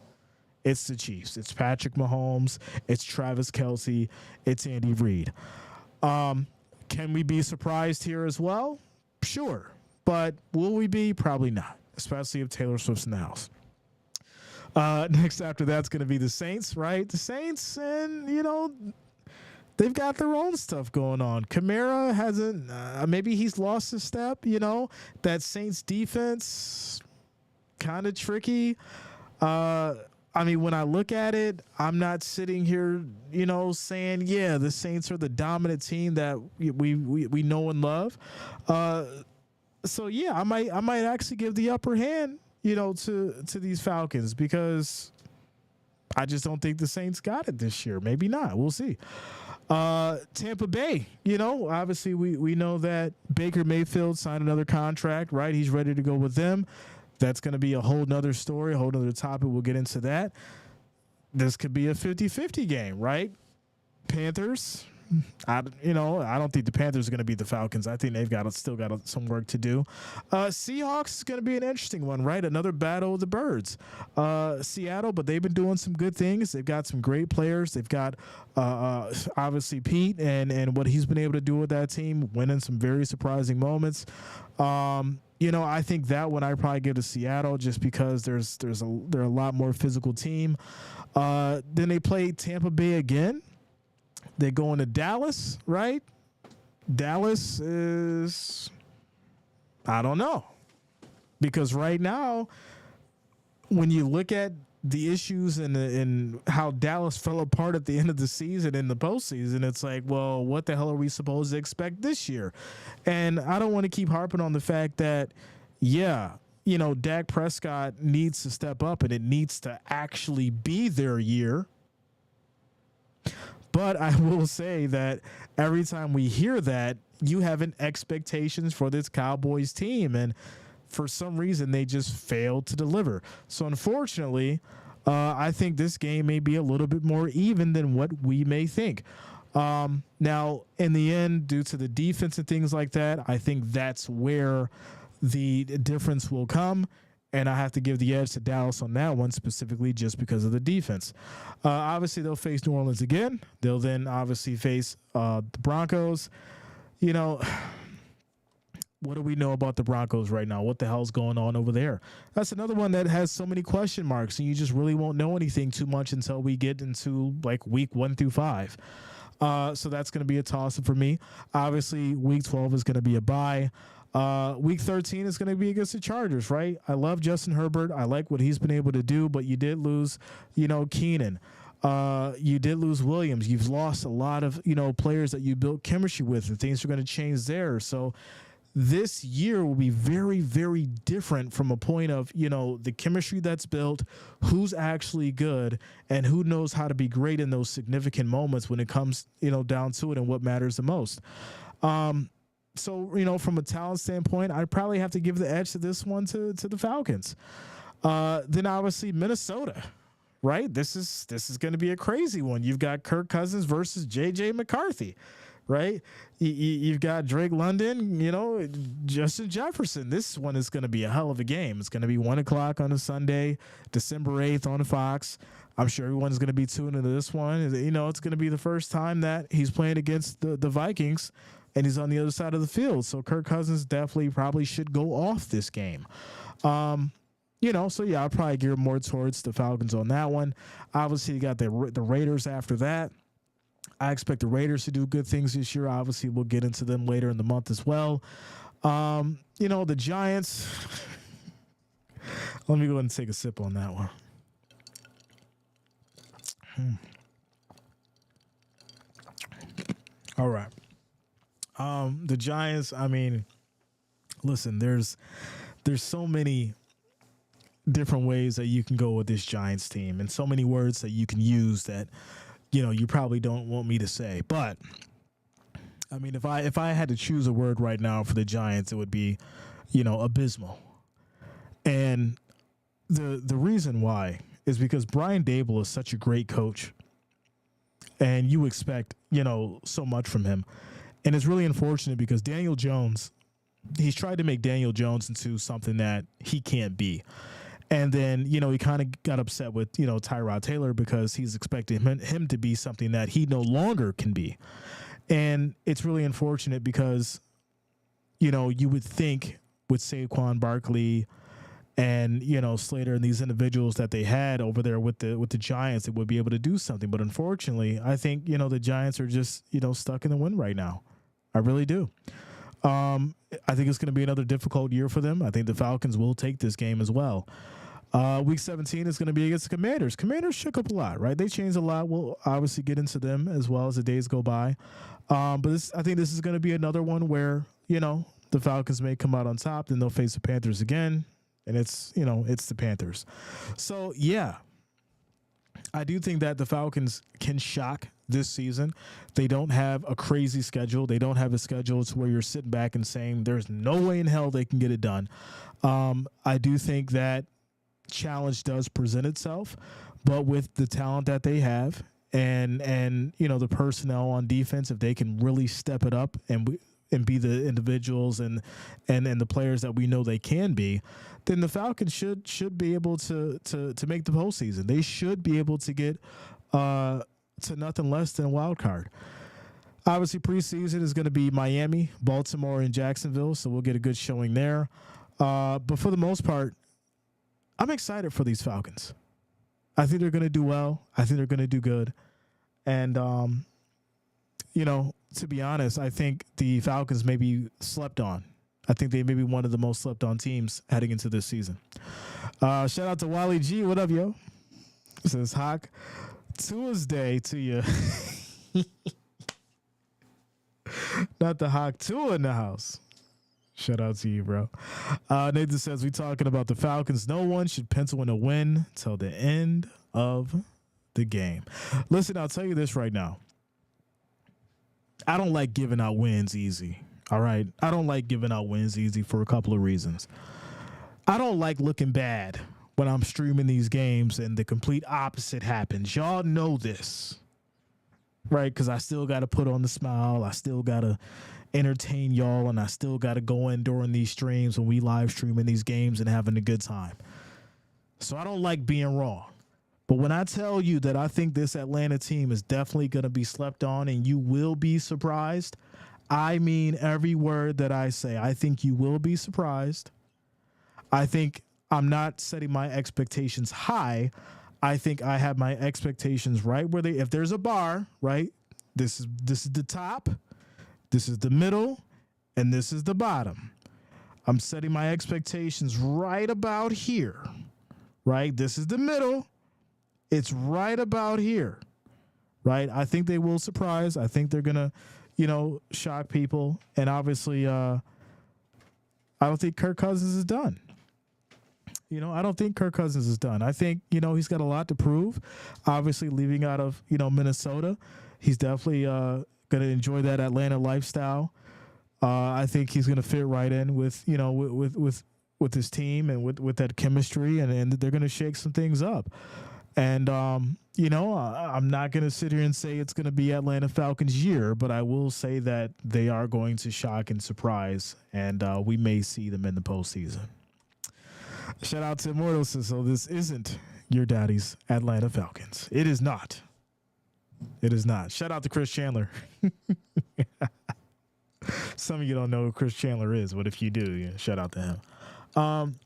It's the Chiefs. It's Patrick Mahomes. It's Travis Kelce. It's Andy Reid. Can we be surprised here as well? Sure. But will we be? Probably not, especially if Taylor Swift's in the house. Next after that's going to be the Saints, right? The Saints, and, they've got their own stuff going on. Kamara hasn't, maybe he's lost his step, That Saints defense, kind of tricky. When I look at it, I'm not sitting here, saying, yeah, the Saints are the dominant team that we know and love. So, yeah, I might actually give the upper hand, to these Falcons, because I just don't think the Saints got it this year. Maybe not. We'll see. Tampa Bay, obviously we know that Baker Mayfield signed another contract, right? He's ready to go with them. That's going to be a whole nother story, a whole nother topic. We'll get into that. This could be a 50-50 game, right? Panthers, I don't think the Panthers are going to beat the Falcons. I think they've still got some work to do. Seahawks is going to be an interesting one, right? Another battle of the birds. Seattle, but they've been doing some good things. They've got some great players. They've got obviously Pete and what he's been able to do with that team, winning some very surprising moments. I think that one I'd probably give to Seattle just because they're a lot more physical team. Then they play Tampa Bay again. They go into Dallas, right? Dallas is, I don't know. Because right now, when you look at the issues and how Dallas fell apart at the end of the season in the postseason, it's like, well, what the hell are we supposed to expect this year? And I don't want to keep harping on the fact that, Dak Prescott needs to step up and it needs to actually be their year. But I will say that every time we hear that, you have an expectations for this Cowboys team. And for some reason, they just failed to deliver. So unfortunately, I think this game may be a little bit more even than what we may think. Now, in the end, due to the defense and things like that, I think that's where the difference will come. And I have to give the edge to Dallas on that one specifically just because of the defense. Obviously, they'll face New Orleans again. They'll then obviously face the Broncos. What do we know about the Broncos right now? What the hell's going on over there? That's another one that has so many question marks, and you just really won't know anything too much until we get into like week 1 through 5. So that's going to be a toss-up for me. Obviously, week 12 is going to be a bye. Week 13 is going to be against the Chargers, right? I love Justin Herbert. I like what he's been able to do, but you did lose, Keenan. You did lose Williams. You've lost a lot of, players that you built chemistry with, and things are going to change there. So this year will be very, very different from a point of, the chemistry that's built, who's actually good, and who knows how to be great in those significant moments when it comes, down to it and what matters the most. So, from a talent standpoint, I'd probably have to give the edge to this one to the Falcons. Then obviously Minnesota, right? This is going to be a crazy one. You've got Kirk Cousins versus J.J. McCarthy, right? You've got Drake London, Justin Jefferson. This one is going to be a hell of a game. It's going to be 1:00 on a Sunday, December 8th on Fox. I'm sure everyone's going to be tuned into this one. It's going to be the first time that he's playing against the Vikings, and he's on the other side of the field. So Kirk Cousins definitely probably should go off this game. So yeah, I'll probably gear more towards the Falcons on that one. Obviously, you got the Raiders after that. I expect the Raiders to do good things this year. Obviously, we'll get into them later in the month as well. The Giants. Let me go ahead and take a sip on that one. All right. The Giants, I mean, listen, there's so many different ways that you can go with this Giants team and so many words that you can use that, you probably don't want me to say. But I mean, if I had to choose a word right now for the Giants, it would be, abysmal. And the reason why is because Brian Dable is such a great coach and you expect, so much from him. And it's really unfortunate because Daniel Jones, he's tried to make Daniel Jones into something that he can't be. And then, he kind of got upset with, Tyrod Taylor because he's expecting him to be something that he no longer can be. And it's really unfortunate because, you would think with Saquon Barkley and, Slater and these individuals that they had over there with the Giants, it would be able to do something. But unfortunately, I think, the Giants are just, stuck in the wind right now. I really do. I think it's going to be another difficult year for them. I think the Falcons will take this game as well. Week 17 is going to be against the Commanders. Commanders shook up a lot, right? They changed a lot. We'll obviously get into them as well as the days go by. But I think this is going to be another one where, the Falcons may come out on top. Then they'll face the Panthers again. And it's the Panthers. So, yeah, I do think that the Falcons can shock this season. They don't have a crazy schedule. They don't have a schedule to where you're sitting back and saying there's no way in hell they can get it done. I do think that challenge does present itself, but with the talent that they have and the personnel on defense, if they can really step it up and be the individuals and the players that we know they can be, then the Falcons should be able to make the postseason. They should be able to get to nothing less than a wild card. Obviously, preseason is going to be Miami, Baltimore, and Jacksonville, so we'll get a good showing there. But for the most part, I'm excited for these Falcons. I think they're going to do well. I think they're going to do good. And, to be honest, I think the Falcons may be slept on. I think they may be one of the most slept on teams heading into this season. Shout out to Wally G. What up, yo? Says Hawk Tuesday to you. Not the Hawk Tua in the house. Shout out to you, bro. Nathan says, we talking about the Falcons. No one should pencil in a win till the end of the game. Listen, I'll tell you this right now. I don't like giving out wins easy. All right. I don't like giving out wins easy for a couple of reasons. I don't like looking bad when I'm streaming these games and the complete opposite happens. Y'all know this, right? Because I still got to put on the smile. I still got to entertain y'all, and I still got to go in during these streams when we live streaming these games and having a good time. So I don't like being wrong. But when I tell you that I think this Atlanta team is definitely going to be slept on and you will be surprised, I mean every word that I say. I think you will be surprised. I think I'm not setting my expectations high. I think I have my expectations right where if there's a bar, right? This is the top, this is the middle, and this is the bottom. I'm setting my expectations right about here, right? This is the middle. It's right about here, right? I think they will surprise. I think they're going to, shock people. And obviously, I don't think Kirk Cousins is done. I don't think Kirk Cousins is done. I think, he's got a lot to prove. Obviously, leaving out of, Minnesota, he's definitely going to enjoy that Atlanta lifestyle. I think he's going to fit right in with, with his team and with that chemistry, and they're going to shake some things up. And, I'm not going to sit here and say it's going to be Atlanta Falcons year, but I will say that they are going to shock and surprise, and we may see them in the postseason. Shout out to Immortal. So this isn't your daddy's Atlanta Falcons. It is not. It is not. Shout out to Chris Chandler. Some of you don't know who Chris Chandler is, but if you do, shout out to him.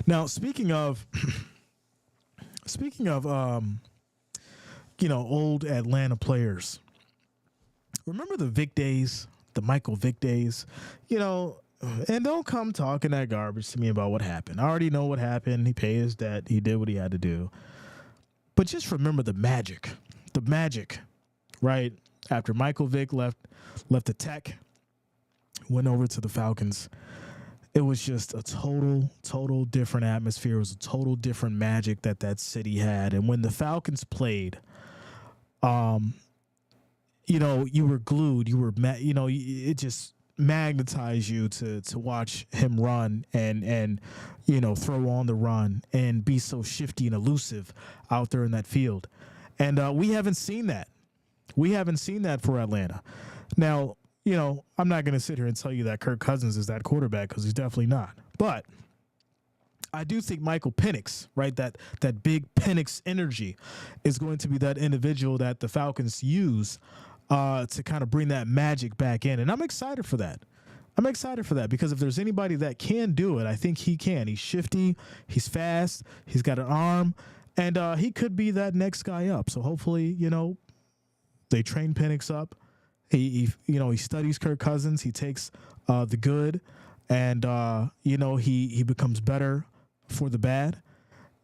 Now, speaking of old Atlanta players, remember the Vick days, the Michael Vick days, and don't come talking that garbage to me about what happened. I already know what happened. He paid his debt. He did what he had to do. But just remember the magic, right? After Michael Vick left the Tech, went over to the Falcons, it was just a total different atmosphere. It was a total different magic that city had. And when the Falcons played, you were glued. You were, it just magnetized you to watch him run and throw on the run and be so shifty and elusive out there in that field. And we haven't seen that. We haven't seen that for Atlanta. Now, I'm not going to sit here and tell you that Kirk Cousins is that quarterback, because he's definitely not. But I do think Michael Penix, right, that big Penix energy is going to be that individual that the Falcons use to kind of bring that magic back in. And I'm excited for that. Because if there's anybody that can do it, I think he can. He's shifty. He's fast. He's got an arm. And he could be that next guy up. So hopefully, they train Penix up. He studies Kirk Cousins. He takes the good, and he becomes better for the bad.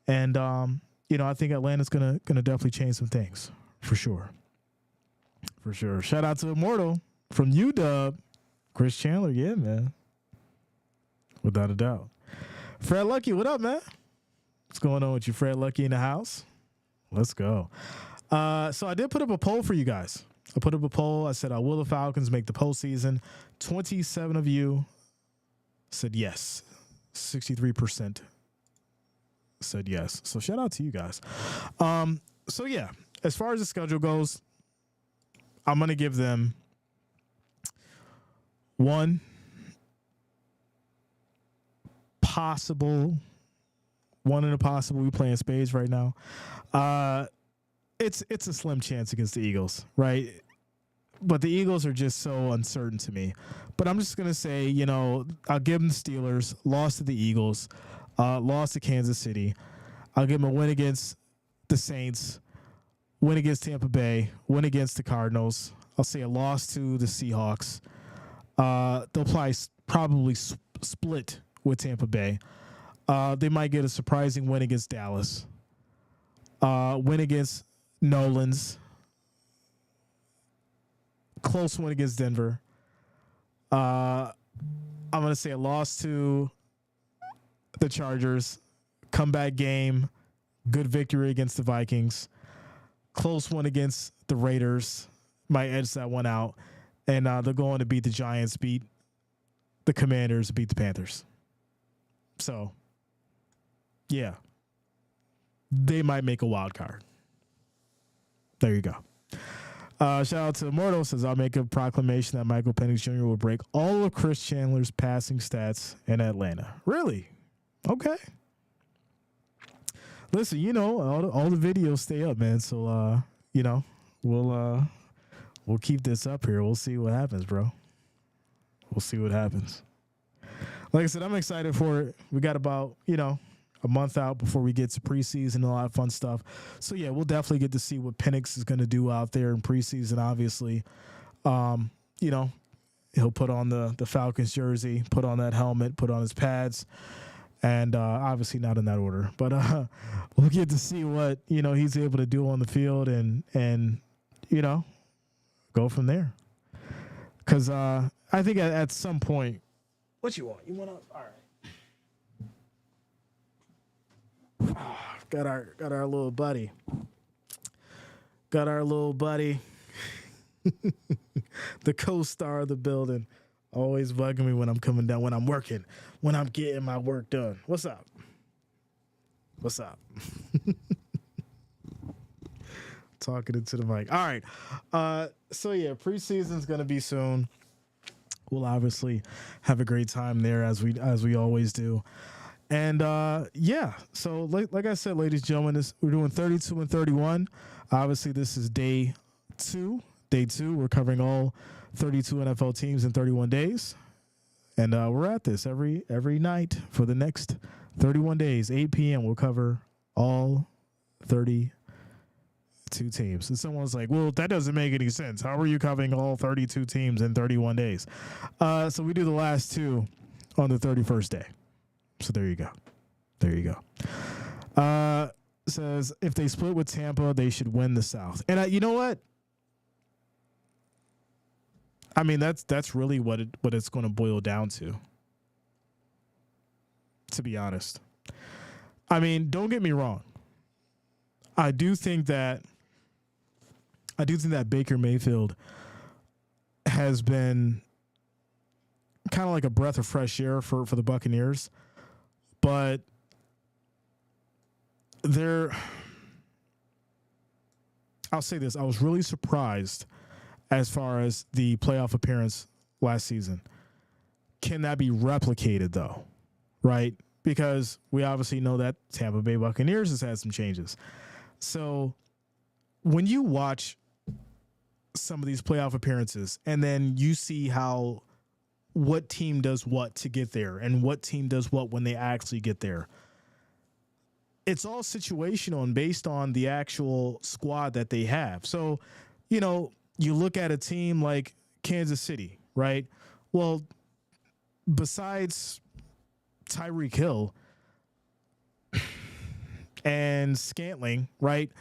And I think Atlanta's gonna definitely change some things for sure. Shout out to Immortal from UW, Chris Chandler. Yeah, man, without a doubt. Fred Lucky, what up, man? What's going on with you, Fred Lucky, in the house? Let's go. So I did put up a poll for you guys. I said, will the Falcons make the postseason? 27 of you said yes. 63% said yes. So shout out to you guys. So yeah, as far as the schedule goes, I'm going to give them one in a possible. We playing spades right now. It's a slim chance against the Eagles, right? But the Eagles are just so uncertain to me. But I'm just going to say, I'll give them the Steelers, lost to the Eagles, lost to Kansas City. I'll give them a win against the Saints, win against Tampa Bay, win against the Cardinals. I'll say a loss to the Seahawks. They'll probably split with Tampa Bay. They might get a surprising win against Dallas. Win against Nolan's. Close win against Denver. I'm going to say a loss to the Chargers. Comeback game. Good victory against the Vikings. Close one against the Raiders. Might edge that one out. And they're going to beat the Giants, beat the Commanders, beat the Panthers. So, yeah. They might make a wild card. There you go. Shout out to Immortal. Says, I'll make a proclamation that Michael Penix Jr. will break all of Chris Chandler's passing stats in Atlanta. Really? Okay. Listen, all the videos stay up, man. So, we'll keep this up here. We'll see what happens, bro. We'll see what happens. Like I said, I'm excited for it. We got about, a month out before we get to preseason and a lot of fun stuff. So, yeah, we'll definitely get to see what Penix is going to do out there in preseason, obviously. He'll put on the Falcons jersey, put on that helmet, put on his pads, and obviously not in that order. But we'll get to see what, he's able to do on the field and go from there. Because I think at some point, what you want? You want to? All right. Got our little buddy. The co-star of the building. Always bugging me when I'm coming down, when I'm working, when I'm getting my work done. What's up? Talking into the mic. All right. So yeah, preseason's gonna be soon. We'll obviously have a great time there as we always do. And so like I said, ladies and gentlemen, we're doing 32 and 31. Obviously, this is day two. We're covering all 32 NFL teams in 31 days. And we're at this every night for the next 31 days, 8 p.m. We'll cover all 32 teams. And someone's like, well, that doesn't make any sense. How are you covering all 32 teams in 31 days? So we do the last two on the 31st day. So there you go. There you go. Says if they split with Tampa, they should win the South. And you know what? I mean, that's really what it's going to boil down to be honest. I mean, don't get me wrong. I do think that Baker Mayfield has been kind of like a breath of fresh air for the Buccaneers, but I'll say this, I was really surprised as far as the playoff appearance last season. Can that be replicated, though? Right? Because we obviously know that Tampa Bay Buccaneers has had some changes. So when you watch some of these playoff appearances and then you see how what team does what to get there and what team does what when they actually get there, it's all situational and based on the actual squad that they have. So, you know, you look at a team like Kansas City, right? Well, besides Tyreek Hill and Scantling, right,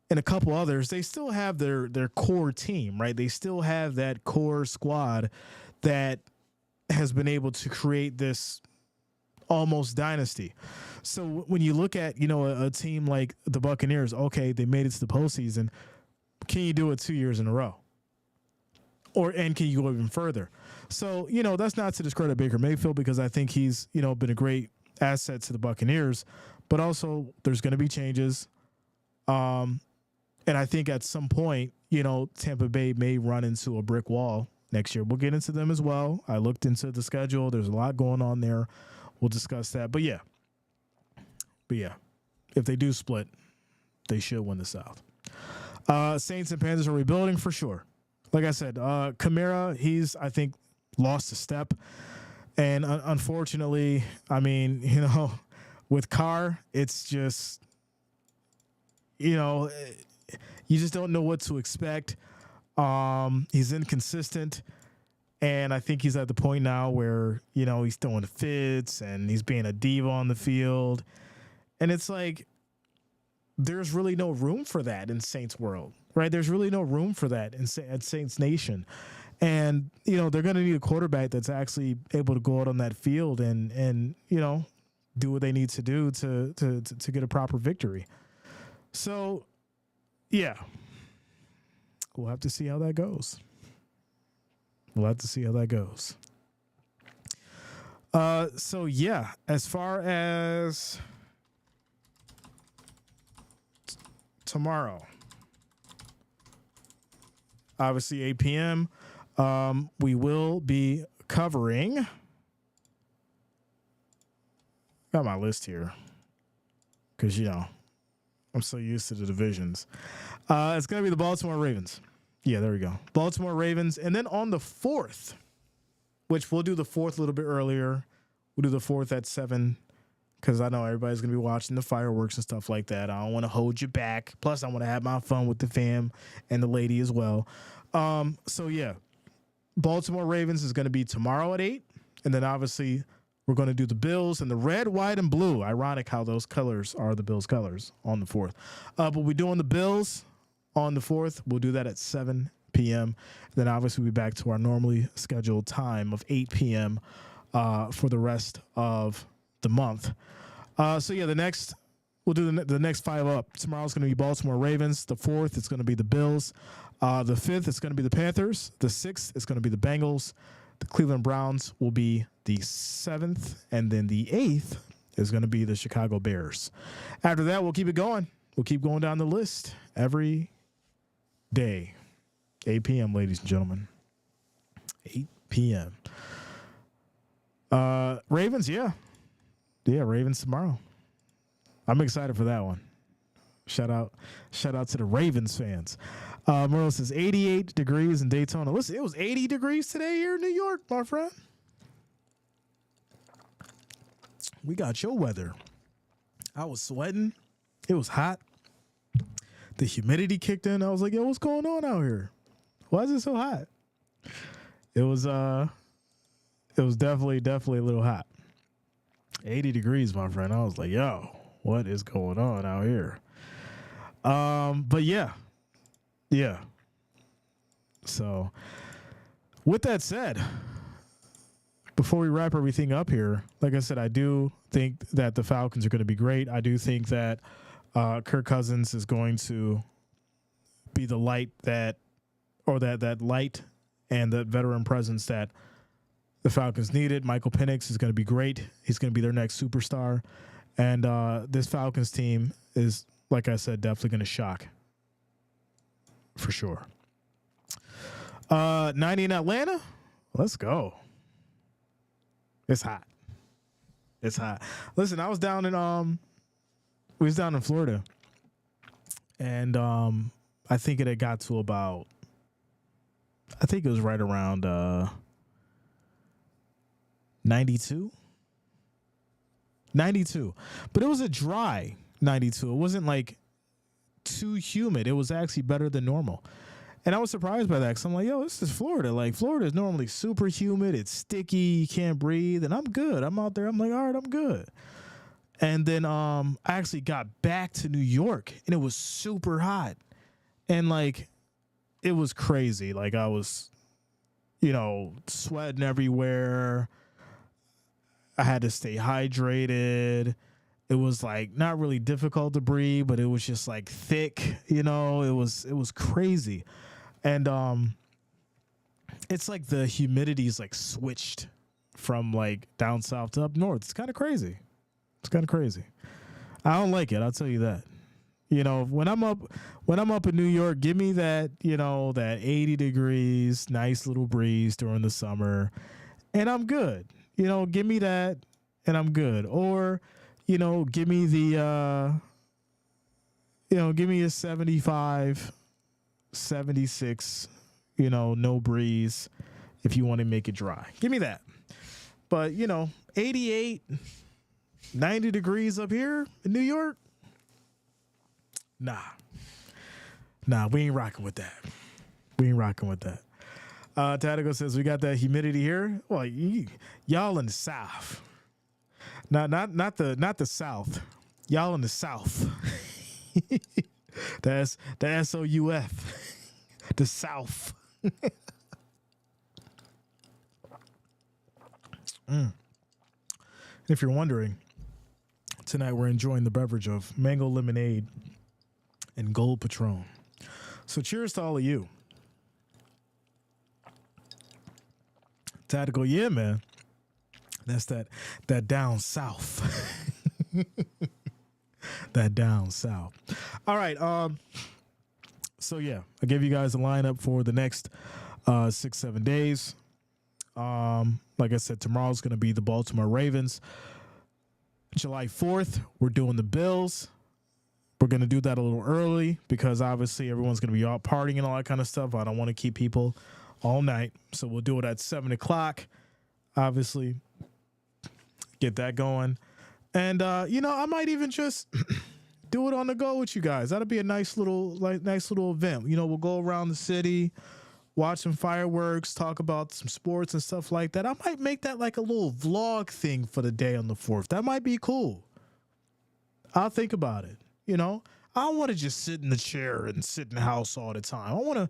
and a couple others, they still have their core team, right? They still have that core squad that has been able to create this almost dynasty. So when you look at, you know, a team like the Buccaneers, okay, they made it to the postseason. Can you do it 2 years in a row? And can you go even further? So, you know, that's not to discredit Baker Mayfield because I think he's, you know, been a great asset to the Buccaneers, but also there's going to be changes. And I think at some point, you know, Tampa Bay may run into a brick wall next year. We'll get into them as well. I looked into the schedule. There's a lot going on there. We'll discuss that. But yeah, if they do split, they should win the South. Saints and Panthers are rebuilding for sure. Like I said, Kamara, he's, I think, lost a step. And unfortunately, I mean, you know, with Carr, it's just, you know, you just don't know what to expect. He's inconsistent. And I think he's at the point now where, you know, he's throwing fits and he's being a diva on the field. And it's like, there's really no room for that in Saints world, right? There's really no room for that at Saints Nation. And, you know, they're going to need a quarterback that's actually able to go out on that field and you know, do what they need to do to get a proper victory. So, yeah, we'll have to see how that goes. So, yeah, as far as tomorrow, obviously 8 p.m., we will be covering, got my list here because, you know, I'm so used to the divisions. It's going to be the Baltimore Ravens. Yeah, there we go. Baltimore Ravens. And then on the 4th, which we'll do the 4th a little bit earlier. We'll do the 4th at 7 because I know everybody's going to be watching the fireworks and stuff like that. I don't want to hold you back. Plus, I want to have my fun with the fam and the lady as well. So, yeah, Baltimore Ravens is going to be tomorrow at 8. And then, obviously, we're going to do the Bills and the red, white, and blue. Ironic how those colors are the Bills' colors on the 4th. But we're doing the Bills on the 4th. We'll do that at 7 p.m. Then, obviously, we'll be back to our normally scheduled time of 8 p.m. For the rest of the month. So, yeah, we'll do the next 5 up. Tomorrow's going to be Baltimore Ravens. The 4th, it's going to be the Bills. The 5th, it's going to be the Panthers. The 6th, it's going to be the Bengals. The Cleveland Browns will be the 7th. And then the 8th is going to be the Chicago Bears. After that, we'll keep it going. We'll keep going down the list every day. 8 p.m., ladies and gentlemen. 8 p.m. Ravens, yeah. Yeah, Ravens tomorrow. I'm excited for that one. Shout out to the Ravens fans. Merle says 88 degrees in Daytona. Listen, it was 80 degrees today here in New York, my friend. We got your weather. I was sweating. It was hot. The humidity kicked in. I was like, yo, what's going on out here? Why is it so hot? It was definitely a little hot. 80 degrees, my friend. I was like, yo, what is going on out here? But yeah. So with that said, before we wrap everything up here, like I said, I do think that the Falcons are going to be great. I do think that Kirk Cousins is going to be the light that light and the veteran presence that the Falcons needed. Michael Penix is going to be great. He's going to be their next superstar. And this Falcons team is, like I said, definitely going to shock for sure. 90 in Atlanta. Let's go. It's hot. It's hot. Listen, I was down in Florida, and I think it had got to about, I think it was right around 92, but it was a dry 92. It wasn't like too humid. It was actually better than normal. And I was surprised by that because I'm like, yo, this is Florida. Like, Florida is normally super humid. It's sticky. You can't breathe. And I'm good. I'm out there. I'm like, all right, I'm good. And then I actually got back to New York, and it was super hot. And, like, it was crazy. Like, I was, sweating everywhere. I had to stay hydrated. It was, like, not really difficult to breathe, but it was just, like, thick. It was crazy. And it's like the humidity is like switched from like down south to up north. It's kind of crazy. I don't like it. I'll tell you that. When I'm up in New York, give me that, that 80 degrees, nice little breeze during the summer, and I'm good. Give me that, and I'm good. Or, give me the, give me a 75. 76, no breeze if you want to make it dry. Give me that. But, 88, 90 degrees up here in New York? Nah, we ain't rocking with that. Tadigo says we got that humidity here. Well, y'all in the South. Not the South. Y'all in the South. That's the SOUF, the South. If you're wondering, tonight we're enjoying the beverage of mango lemonade and gold Patron. So cheers to all of you. Tactical, yeah, man. That's that down south. That down south. All right. So yeah, I gave you guys a lineup for the next 6-7 days. Like I said, tomorrow's going to be the Baltimore Ravens. July 4th, we're doing the Bills. We're going to do that a little early because obviously everyone's going to be out partying and all that kind of stuff. I don't want to keep people all night. So we'll do it at 7 o'clock. Obviously, get that going. And, I might even just do it on the go with you guys. That'll be a nice little event. We'll go around the city, watch some fireworks, talk about some sports and stuff like that. I might make that like a little vlog thing for the day on the 4th. That might be cool. I'll think about it. I don't want to just sit in the chair and sit in the house all the time. I want to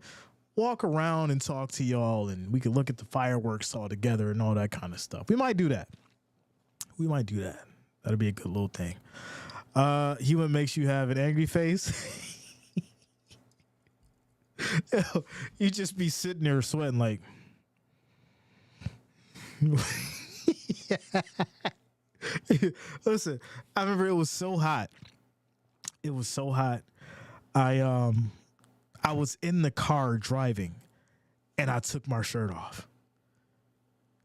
walk around and talk to y'all, and we can look at the fireworks all together and all that kind of stuff. We might do that. That'll be a good little thing. Human makes you have an angry face. You just be sitting there sweating like. Listen, I remember it was so hot. I was in the car driving, and I took my shirt off.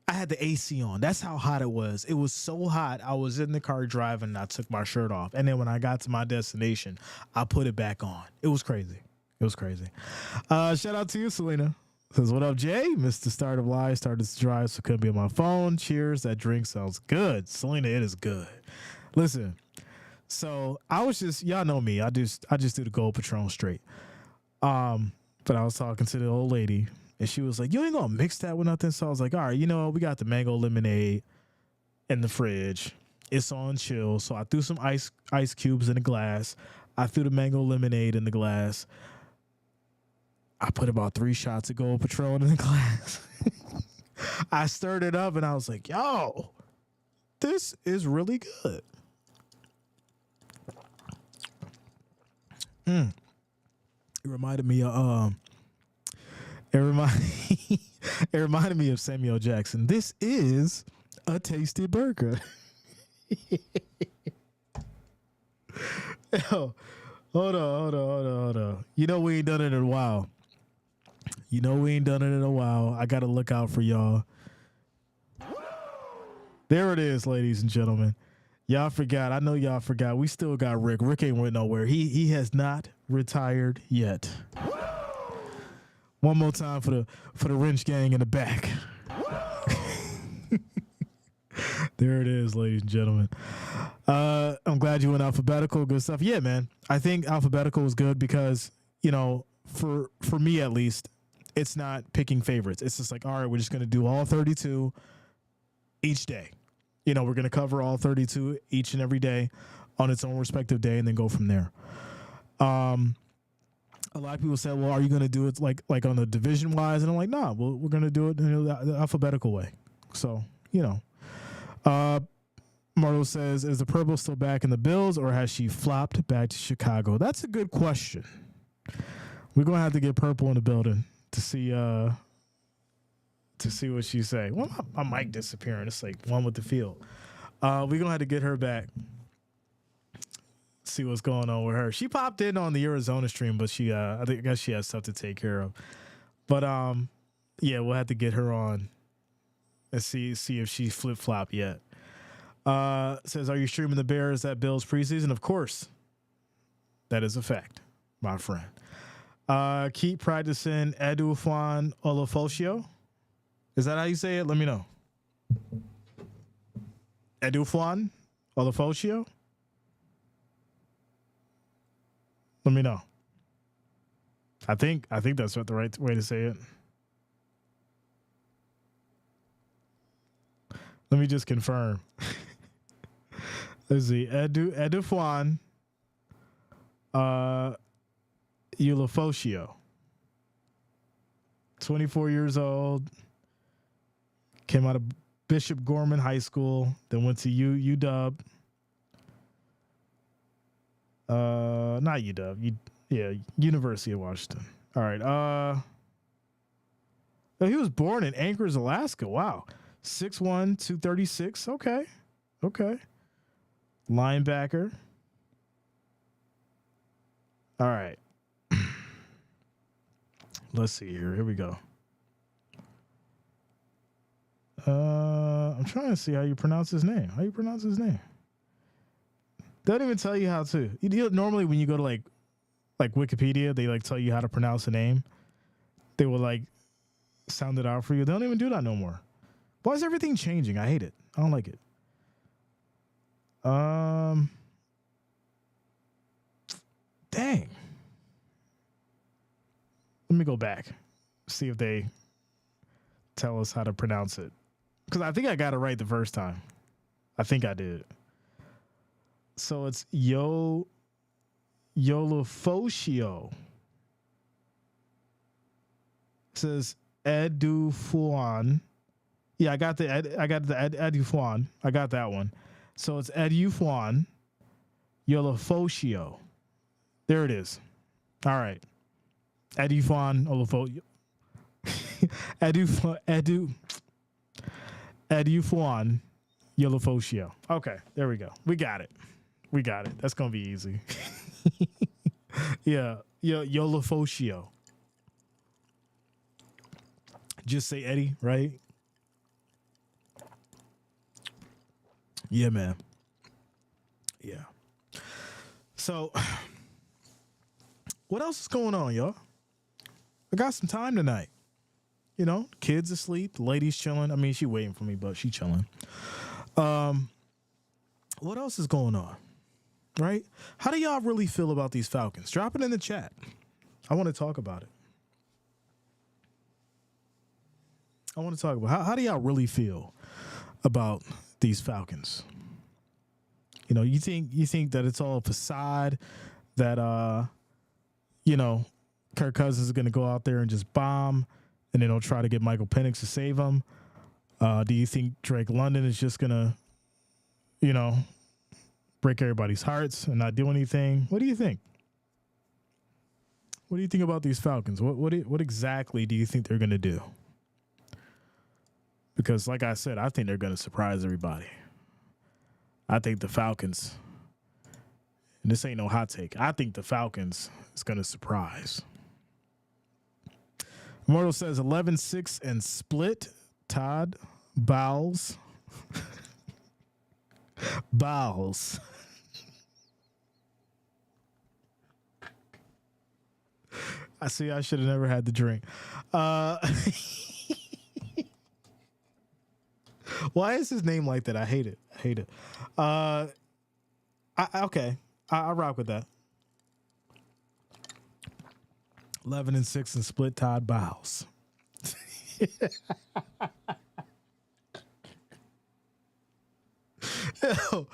I had the AC on. That's how hot it was. It was so hot. I was in the car driving, and I took my shirt off. And then when I got to my destination, I put it back on. It was crazy. Shout out to you, Selena. Says, what up, Jay? Missed the start of live, started to drive, so couldn't be on my phone. Cheers. That drink sounds good. Selena, it is good. Listen, so I was just, y'all know me. I just do the Gold Patron straight. But I was talking to the old lady, and she was like, you ain't gonna mix that with nothing. So I was like, all right, we got the mango lemonade in the fridge. It's on chill. So I threw some ice cubes in the glass. I threw the mango lemonade in the glass. I put about 3 shots of Gold Patron in the glass. I stirred it up and I was like, yo, this is really good. It reminded me of it reminded me of Samuel Jackson. This is a tasty burger. Yo, hold on. We ain't done it in a while. I got to look out for y'all. There it is, ladies and gentlemen. Y'all forgot. I know y'all forgot. We still got Rick. Rick ain't went nowhere. He has not retired yet. One more time for the wrench gang in the back. There it is, ladies and gentlemen. I'm glad you went alphabetical. Good stuff. Yeah, man. I think alphabetical was good because, for me at least, it's not picking favorites. It's just like, all right, we're just going to do all 32 each day. We're going to cover all 32 each and every day on its own respective day and then go from there. A lot of people say, well, are you going to do it like on the division wise? And I'm like, nah, we're going to do it in the alphabetical way. So, Marlo says, is the purple still back in the Bills or has she flopped back to Chicago? That's a good question. We're going to have to get purple in the building to see what she say. Well, my mic disappearing. It's like one with the field. We're going to have to get her back. See what's going on with her. She popped in on the Arizona stream, but I guess she has stuff to take care of. But yeah, we'll have to get her on and see if she flip-flop yet. Says, are you streaming the Bears at Bills preseason? Of course. That is a fact, my friend. Keep practicing Edufwan Olofosio. Is that how you say it? Let me know. Edufwan Olofosio? Let me know. I think that's the right way to say it. Let me just confirm. Let's see. Edufwan Ulofosio. 24 years old. Came out of Bishop Gorman High School. Then went to UW. Not UW. University of Washington. All right. He was born in Anchorage, Alaska. Wow. 6'1", 236. Okay. Linebacker. All right. Let's see here. Here we go. I'm trying to see how you pronounce his name. They don't even tell you how to. Normally when you go to like Wikipedia, they like tell you how to pronounce a name. They will like sound it out for you. They don't even do that no more. Why is everything changing? I hate it. I don't like it. Dang. Let me go back. See if they tell us how to pronounce it. Because I think I got it right the first time. I think I did. So it's Yolofosio. It says Edufwan. Yeah, I got the Edufwan. I got that one. So it's Edufwan Yolofosio. There it is. All right. Edufwan Olofosio. Edufwan Yolofosio. Okay, there we go. We got it. That's gonna be easy. Yeah, Yolofosio. Just say Eddie, right? Yeah, man. Yeah. So, what else is going on, y'all? I got some time tonight. You know, kids asleep, the lady's chilling. I mean, she waiting for me, but she chilling. What else is going on? Right? How do y'all really feel about these Falcons? Drop it in the chat. I want to talk about it. How do y'all really feel about these Falcons? You know, you think that it's all a facade, that you know, Kirk Cousins is going to go out there and just bomb, and then they'll try to get Michael Penix to save him? Do you think Drake London is just going to, you know, break everybody's hearts and not do anything? What do you think? What do you think about these Falcons? What exactly do you think they're going to do? Because, like I said, I think they're going to surprise everybody. I think the Falcons, and this ain't no hot take, I think the Falcons is going to surprise. Immortal says 11-6 and split. Todd Bowles. Bowles. I see. I should have never had the drink. Why is his name like that? I hate it. Okay. I rock with that. 11-6 and split. Todd Bowles. Yo.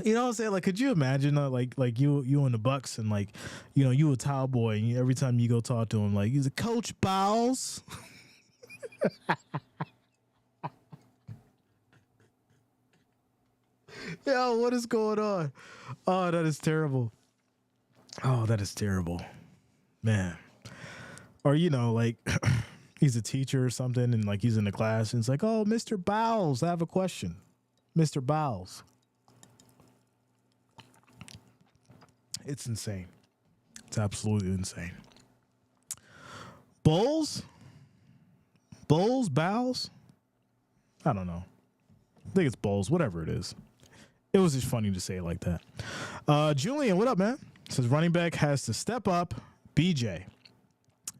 You know what I'm saying? Like, could you imagine, like you and the Bucks, and like, you know, you a towel boy, and every time you go talk to him, like, he's a Coach Bowles. Yo, what is going on? Oh, that is terrible. Oh, that is terrible, man. Or, you know, like he's a teacher or something, and like he's in the class, and it's like, oh, Mr. Bowles, I have a question, Mr. Bowles. It's insane. It's absolutely insane. Bowles? Bowles? I don't know. I think it's Bowles, whatever it is. It was just funny to say it like that. Julian, what up, man? Says running back has to step up. BJ.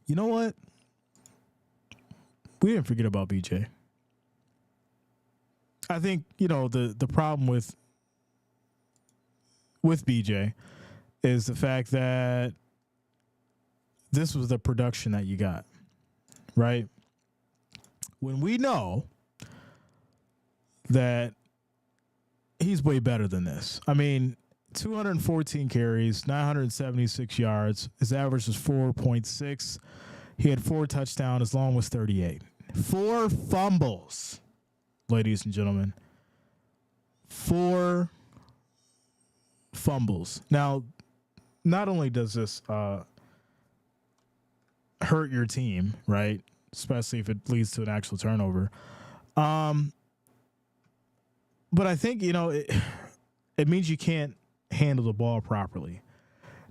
You know what? We didn't forget about BJ. I think, you know, the problem with BJ is the fact that this was the production that you got, right? When we know that he's way better than this. I mean, 214 carries, 976 yards. His average was 4.6. He had 4 touchdowns. His long was 38. 4 fumbles, ladies and gentlemen. 4 fumbles. Now, not only does this hurt your team, right? Especially if it leads to an actual turnover. But I think, you know, it means you can't handle the ball properly.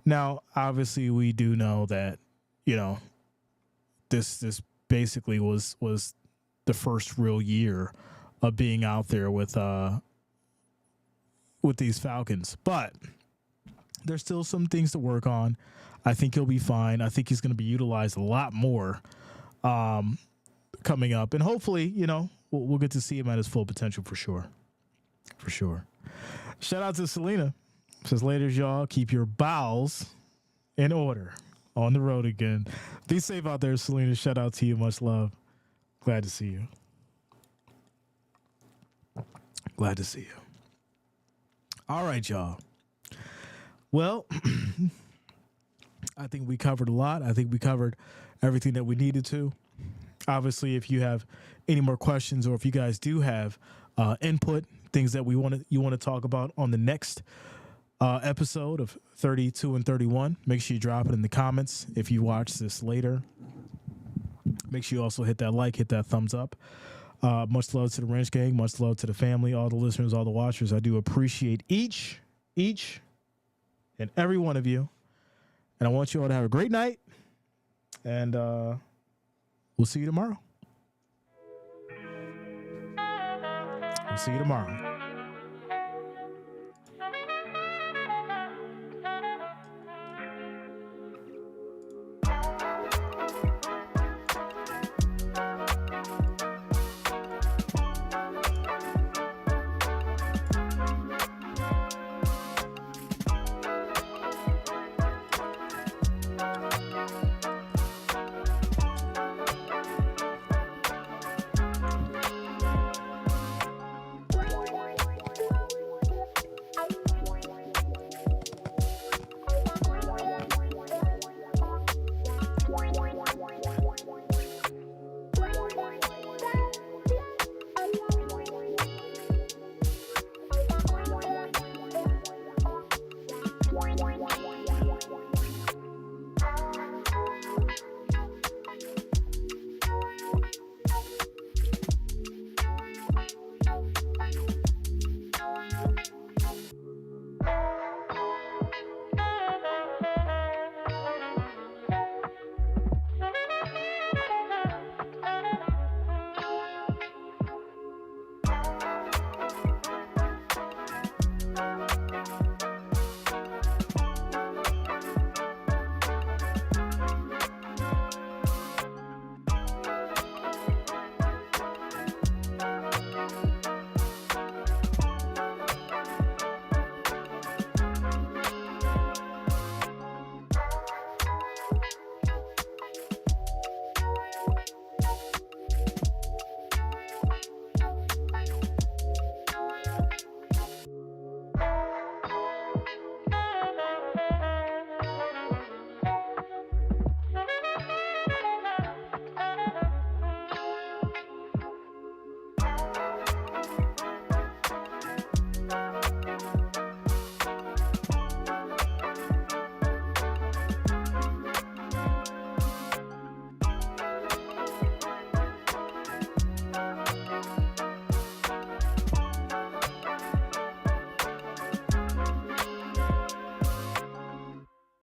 Now, obviously, we do know that, you know, this basically was the first real year of being out there with these Falcons. But there's still some things to work on. I think he'll be fine. I think he's going to be utilized a lot more coming up. And hopefully, you know, we'll get to see him at his full potential for sure. For sure. Shout out to Selena. Says, later, y'all. Keep your bowels in order. On the road again. Be safe out there, Selena. Shout out to you. Much love. Glad to see you. Glad to see you. All right, y'all. Well, I think we covered a lot. I think we covered everything that we needed to. Obviously, if you have any more questions, or if you guys do have input, things that you want to talk about on the next episode of 32 and 31, make sure you drop it in the comments. If you watch this later, make sure you also hit that like, hit that thumbs up. Much love to the Wrench Gang. Much love to the family, all the listeners, all the watchers. I do appreciate each and every one of you. And I want you all to have a great night. And we'll see you tomorrow. We'll see you tomorrow.